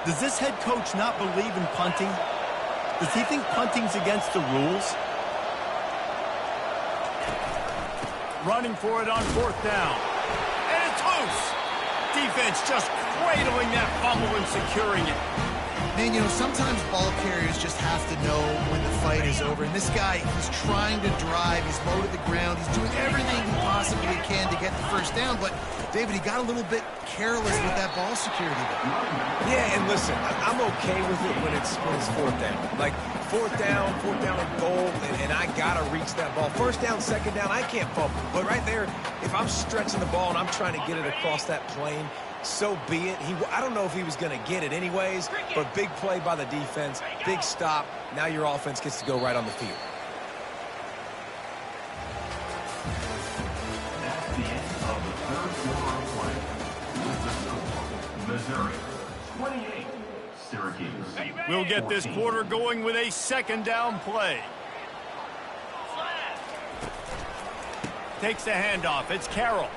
Does this head coach not believe in punting? Does he think punting's against the rules? Running for it on 4th down. And it's loose. Defense just cradling that fumble and securing it.
Man, you know, sometimes ball carriers just have to know when the fight is over. And this guy, he's trying to drive. He's low to the ground. He's doing everything he possibly possibly can to get the first down. But, David, he got a little bit careless with that ball security there.
Yeah, and listen, I'm okay with it when it's fourth down. Like, fourth down and goal, and I got to reach that ball. First down, second down, I can't fumble. But right there, if I'm stretching the ball and I'm trying to get it across that plane, so be it. I don't know if he was going to get it anyways, but big play by the defense, big stop. Now your offense gets to go right on the field.
That's the end of the third quarter of play. With the score, Missouri 28, Syracuse.
We'll get this
14.
quarter going with a second down play. Takes the handoff. It's Carroll.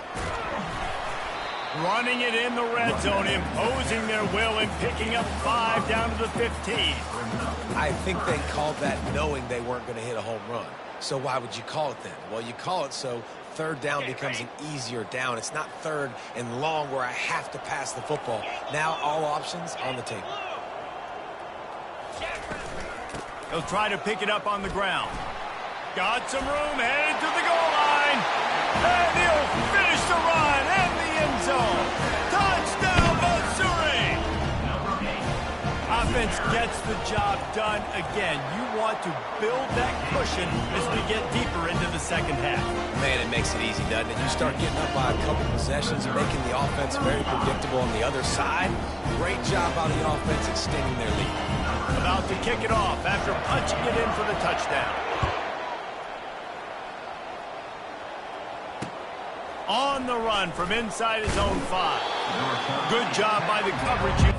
Running it in the red zone, imposing their will and picking up 5 down to the 15.
I think they called that knowing they weren't going to hit a home run. So why would you call it then? Well, you call it so third down becomes an easier down. It's not third and long where I have to pass the football. Now all options on the table.
He'll try to pick it up on the ground. Got some room, headed to the goal line. And he'll finish the run in the end zone. Touchdown, Missouri! Offense gets the job done again. You want to build that cushion as we get deeper into the second half.
Man, it makes it easy, doesn't it? You start getting up by a couple possessions and making the offense very predictable on the other side. Great job by the offense extending their lead.
About to kick it off after punching it in for the touchdown. On the run from inside his own 5. Good job by the coverage.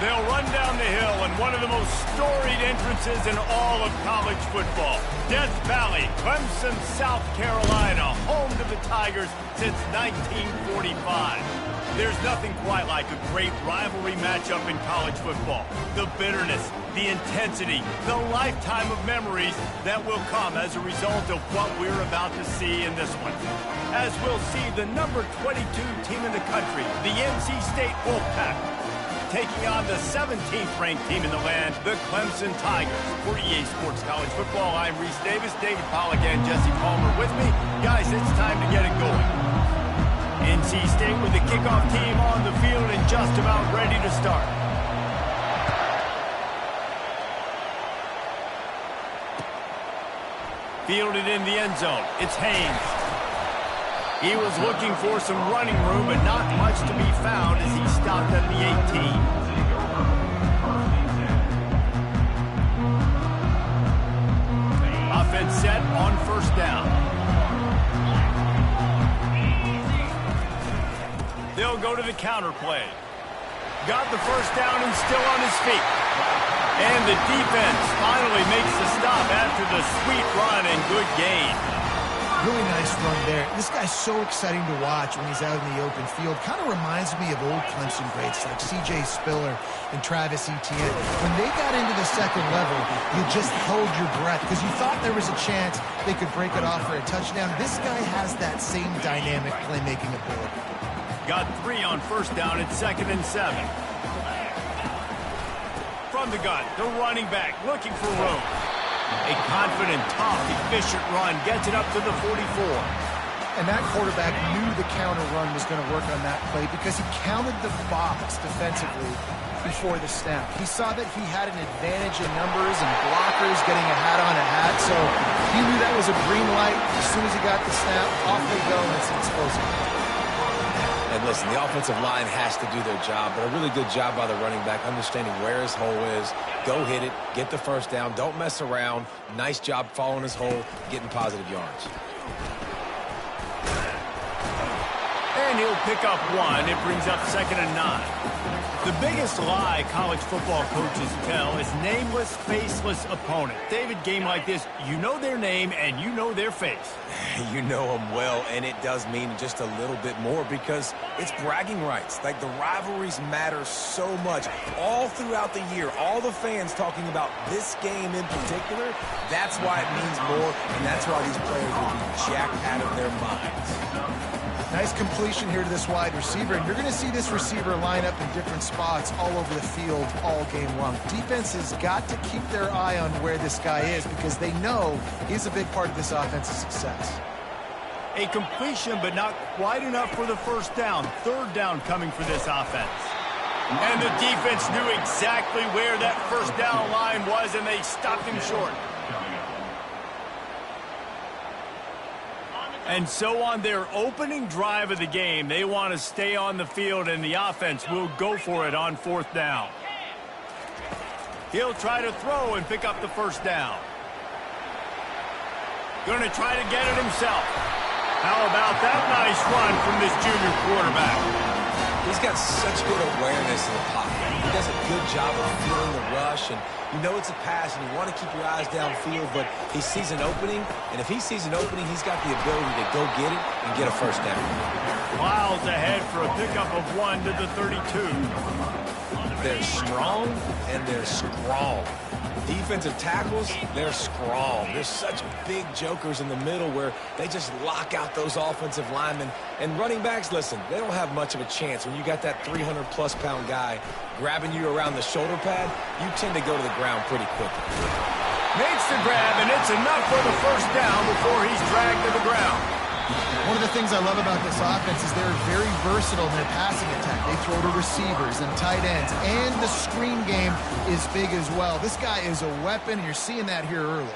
They'll run down the hill in one of the most storied entrances in all of college football. Death Valley, Clemson, South Carolina, home to the Tigers since 1945. There's nothing quite like a great rivalry matchup in college football. The bitterness, the intensity, the lifetime of memories that will come as a result of what we're about to see in this one. As we'll see the number 22 team in the country, the NC State Wolfpack, taking on the 17th ranked team in the land, the Clemson Tigers. For EA Sports College Football, I'm Reese Davis, David Pollack, and Jesse Palmer with me. Guys, it's time to get it going. NC State with the kickoff team on the field and just about ready to start. Fielded in the end zone. It's Haynes. He was looking for some running room, but not much to be found as he stopped at the 18. Offense set on first down. They'll go to the counter play. Got the first down and still on his feet. And the defense finally makes the stop after the sweet run and good gain.
Really nice run there. This guy's so exciting to watch when he's out in the open field. Kind of reminds me of old Clemson greats like C.J. Spiller and Travis Etienne. When they got into the second level, you just held your breath because you thought there was a chance they could break it off for a touchdown. This guy has that same dynamic playmaking ability.
Got 3 on first down at 2nd and 7. From the gun, the running back looking for room. A confident, tough, efficient run gets it up to the 44.
And that quarterback knew the counter run was going to work on that play because he counted the box defensively before the snap. He saw that he had an advantage in numbers and blockers getting a hat on a hat, so he knew that was a green light. As soon as he got the snap, off they go, and it's explosive.
And listen, the offensive line has to do their job, but a really good job by the running back, understanding where his hole is. Go hit it, get the first down, don't mess around. Nice job following his hole, getting positive yards.
And he'll pick up 1. It brings up 2nd and 9. The biggest lie college football coaches tell is nameless, faceless opponent. David, game like this, you know their name and you know their face.
You know them well, and it does mean just a little bit more because it's bragging rights. Like, the rivalries matter so much. All throughout the year, all the fans talking about this game in particular, that's why it means more, and that's why these players will be jacked out of their minds.
Nice completion here to this wide receiver, and you're going to see this receiver line up in different spots all over the field all game long. Defense has got to keep their eye on where this guy is because they know he's a big part of this offensive success.
A completion, but not quite enough for the first down. 3rd down coming for this offense. And the defense knew exactly where that first down line was, and they stopped him short. And so on their opening drive of the game, they want to stay on the field, and the offense will go for it on 4th down. He'll try to throw and pick up the first down. Going to try to get it himself. How about that nice run from this junior quarterback?
He's got such good awareness in the pocket. He does a good job of feeling the rush, and you know it's a pass, and you want to keep your eyes downfield, but he sees an opening, and if he sees an opening, he's got the ability to go get it and get a first down.
Miles ahead for a pickup of 1 to the 32.
They're strong, and they're strong. Defensive tackles, they're strong. There's such big jokers in the middle where they just lock out those offensive linemen. And running backs, listen, they don't have much of a chance. When you got that 300-plus pound guy grabbing you around the shoulder pad, you tend to go to the ground pretty quickly.
Makes the grab, and it's enough for the first down before he's dragged to the ground.
One of the things I love about this offense is they're very versatile in their passing attack. They throw to receivers and tight ends, and the screen game is big as well. This guy is a weapon, and you're seeing that here early.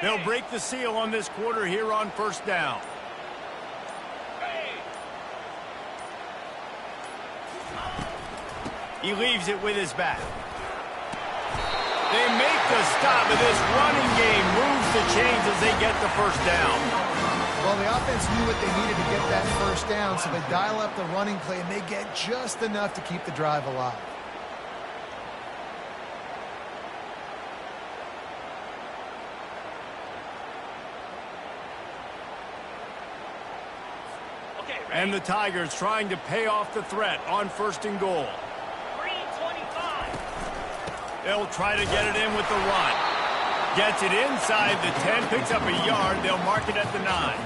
They'll break the seal on this quarter here on first down. He leaves it with his back. They make to stop it. This running game moves the chains as they get the first down.
Well, the offense knew what they needed to get that first down, so they dial up the running play, and they get just enough to keep the drive alive.
And the Tigers trying to pay off the threat on 1st and goal.
3:25.
They'll try to get it in with the run. Gets it inside the 10, picks up a yard. They'll mark it at the 9.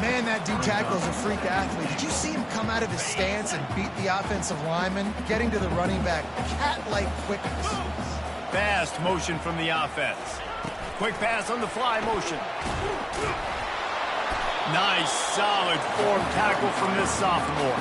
Man, that D-tackle is a freak athlete. Did you see him come out of his stance and beat the offensive lineman, getting to the running back? Cat-like quickness.
Fast motion from the offense. Quick pass on the fly motion. Nice, solid form tackle from this sophomore.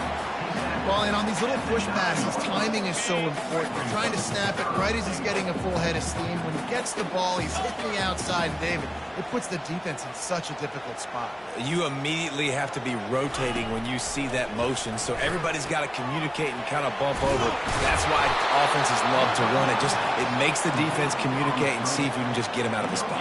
Well, and on these little push passes, timing is so important. They're trying to snap it right as he's getting a full head of steam. When he gets the ball, he's hitting the outside, David. It puts the defense in such a difficult spot.
You immediately have to be rotating when you see that motion, so everybody's got to communicate and kind of bump over. That's why offenses love to run it. It makes the defense communicate and see if you can just get him out of the spot.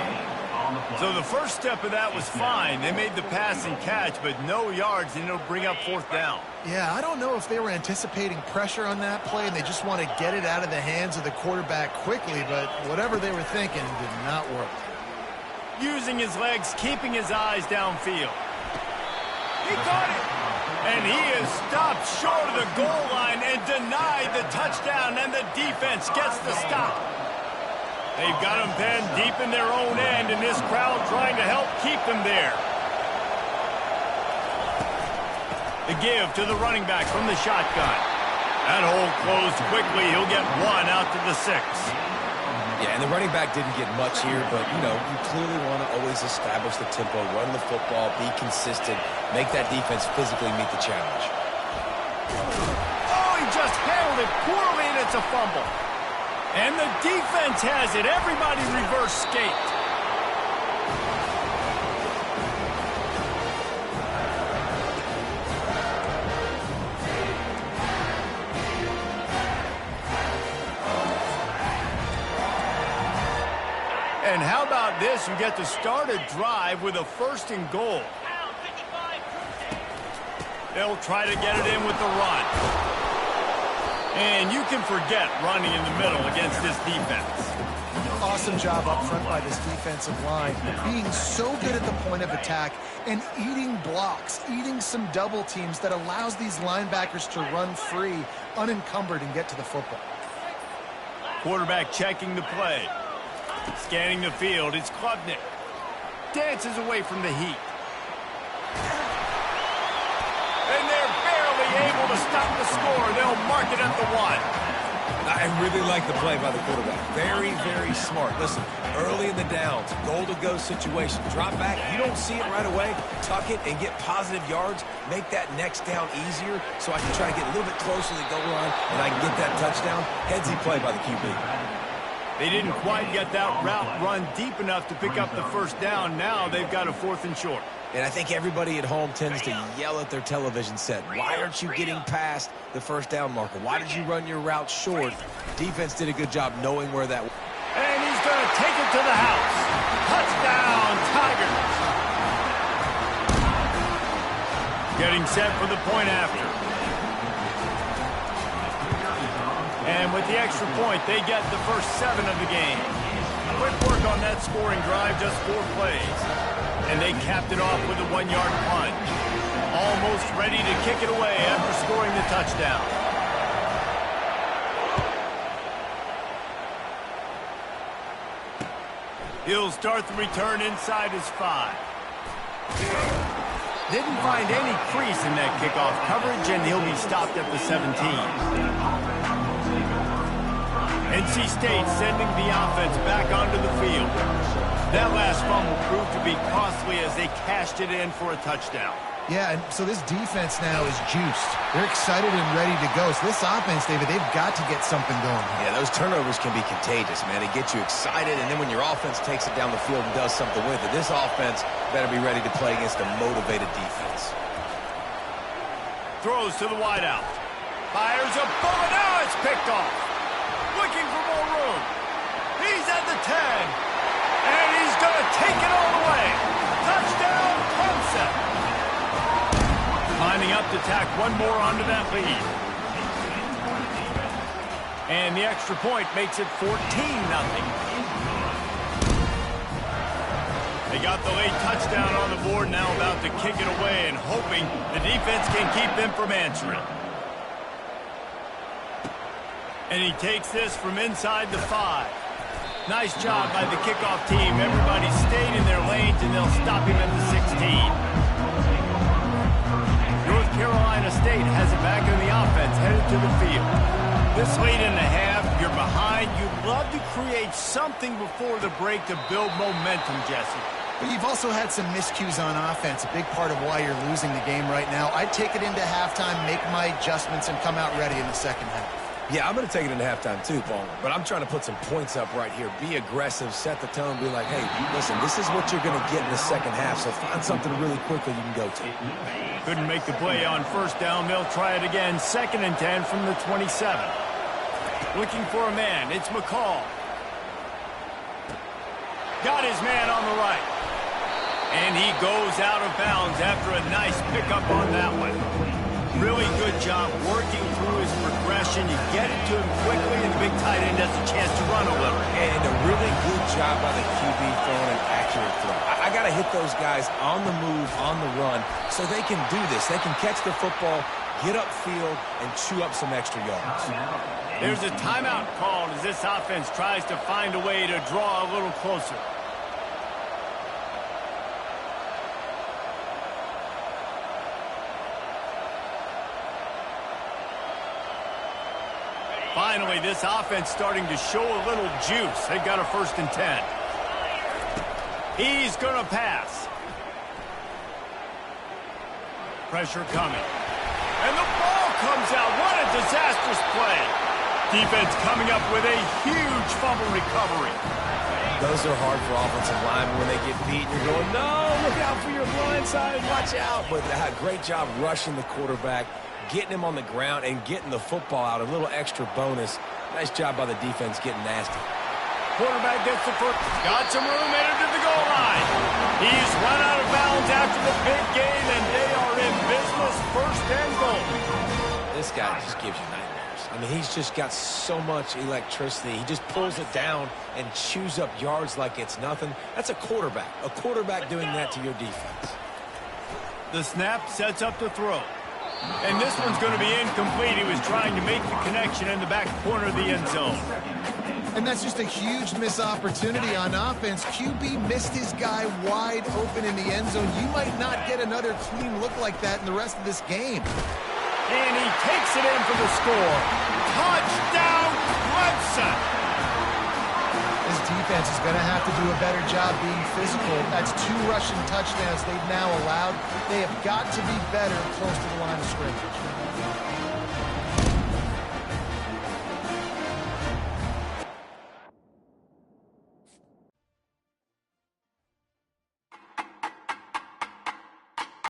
So the first step of that was fine. They made the pass and catch, but no yards, and it'll bring up 4th down.
Yeah, I don't know if they were anticipating pressure on that play and they just want to get it out of the hands of the quarterback quickly, but whatever they were thinking did not work.
Using his legs, keeping his eyes downfield. He caught it! And he is stopped short of the goal line and denied the touchdown, and the defense gets the stop. They've got them pinned deep in their own end, and this crowd trying to help keep them there. The give to the running back from the shotgun. That hole closed quickly. He'll get 1 out to the 6.
Yeah, and the running back didn't get much here, but, you clearly want to always establish the tempo, run the football, be consistent, make that defense physically meet the challenge.
Oh, he just handled it poorly, and it's a fumble. And the defense has it. Everybody reverse skate. And how about this? You get to start a drive with a 1st and goal. They'll try to get it in with the run. And you can forget running in the middle against this defense.
Awesome job up front by this defensive line, being so good at the point of attack and eating blocks, eating some double teams that allows these linebackers to run free, unencumbered, and get to the football.
Quarterback checking the play. Scanning the field, it's Klubnik. Dances away from the heat. And they're barely able to stop the score. They'll mark it at the 1.
I really like the play by the quarterback. Very, very smart. Listen, early in the downs, goal-to-go situation. Drop back. You don't see it right away. Tuck it and get positive yards. Make that next down easier so I can try to get a little bit closer to the goal line and I can get that touchdown. Headsy play by the QB.
They didn't quite get that route run deep enough to pick up the first down. Now they've got a 4th and short.
And I think everybody at home tends to yell at their television set. Why aren't you getting past the first down marker? Why did you run your route short? Defense did a good job knowing where that was.
And he's going to take it to the house. Touchdown, Tigers. Getting set for the point after. And with the extra point, they get the first 7 of the game. Quick work on that scoring drive, just 4 plays. And they capped it off with a 1-yard punt. Almost ready to kick it away after scoring the touchdown. He'll start the return inside his 5. Didn't find any crease in that kickoff coverage, and he'll be stopped at the 17. NC State sending the offense back onto the field. That last fumble proved to be costly as they cashed it in for a touchdown.
Yeah, and so this defense now is juiced. They're excited and ready to go. So this offense, David, they've got to get something going.
Yeah, those turnovers can be contagious, man. They get you excited, and then when your offense takes it down the field and does something with it, this offense better be ready to play against a motivated defense.
Throws to the wideout. Fires a bullet. Now it's picked off. Looking for more room. He's at the And he's going to take it all the way. Touchdown, Clemson. Lining up to tack one more onto that lead. And the extra point makes it 14-0. They got the late touchdown on the board, now about to kick it away and hoping the defense can keep them from answering. And he takes this from inside the 5. Nice job by the kickoff team. Everybody stayed in their lanes, and they'll stop him at the 16. North Carolina State has it back in the offense, headed to the field. This late in the half, you're behind. You'd love to create something before the break to build momentum, Jesse.
But you've also had some miscues on offense, a big part of why you're losing the game right now. I'd take it into halftime, make my adjustments, and come out ready in the second half.
Yeah, I'm going to take it into halftime too, Paul. But I'm trying to put some points up right here. Be aggressive, set the tone, be like, hey, listen, this is what you're going to get in the second half, so find something really quickly you can go to.
Couldn't make the play on first down. They'll try it again. 2nd and 10 from the 27. Looking for a man. It's McCall. Got his man on the right. And he goes out of bounds after a nice pickup on that one. Really good job working through his progression. You get it to him quickly, and the big tight end has a chance to run a little.
And a really good job by the QB throwing an accurate throw. I got to hit those guys on the move, on the run, so they can do this. They can catch the football, get upfield, and chew up some extra yards.
There's a timeout called as this offense tries to find a way to draw a little closer. Finally, this offense starting to show a little juice. They've got a 1st and 10. He's going to pass. Pressure coming. And the ball comes out. What a disastrous play. Defense coming up with a huge fumble recovery.
Those are hard for offensive linemen when they get beat. You're going, no, look out for your blind side. Watch out. But great job rushing the quarterback, getting him on the ground, and getting the football out. A little extra bonus. Nice job by the defense getting nasty.
Quarterback gets the first. Got some room, headed to the goal line. He's run out of bounds after the big game, and they are in business. 1st and goal.
This guy just gives you nightmares. I mean, he's just got so much electricity. He just pulls it down and chews up yards like it's nothing. That's a quarterback. A quarterback doing that to your defense.
The snap sets up the throw. And this one's going to be incomplete. He was trying to make the connection in the back corner of the end zone.
And that's just a huge missed opportunity on offense. QB missed his guy wide open in the end zone. You might not get another clean look like that in the rest of this game.
And he takes it in for the score. Touchdown, Clemson!
This defense is going to have to do a better job being physical. That's 2 rushing touchdowns they've now allowed. They have got to be better close to the line of scrimmage.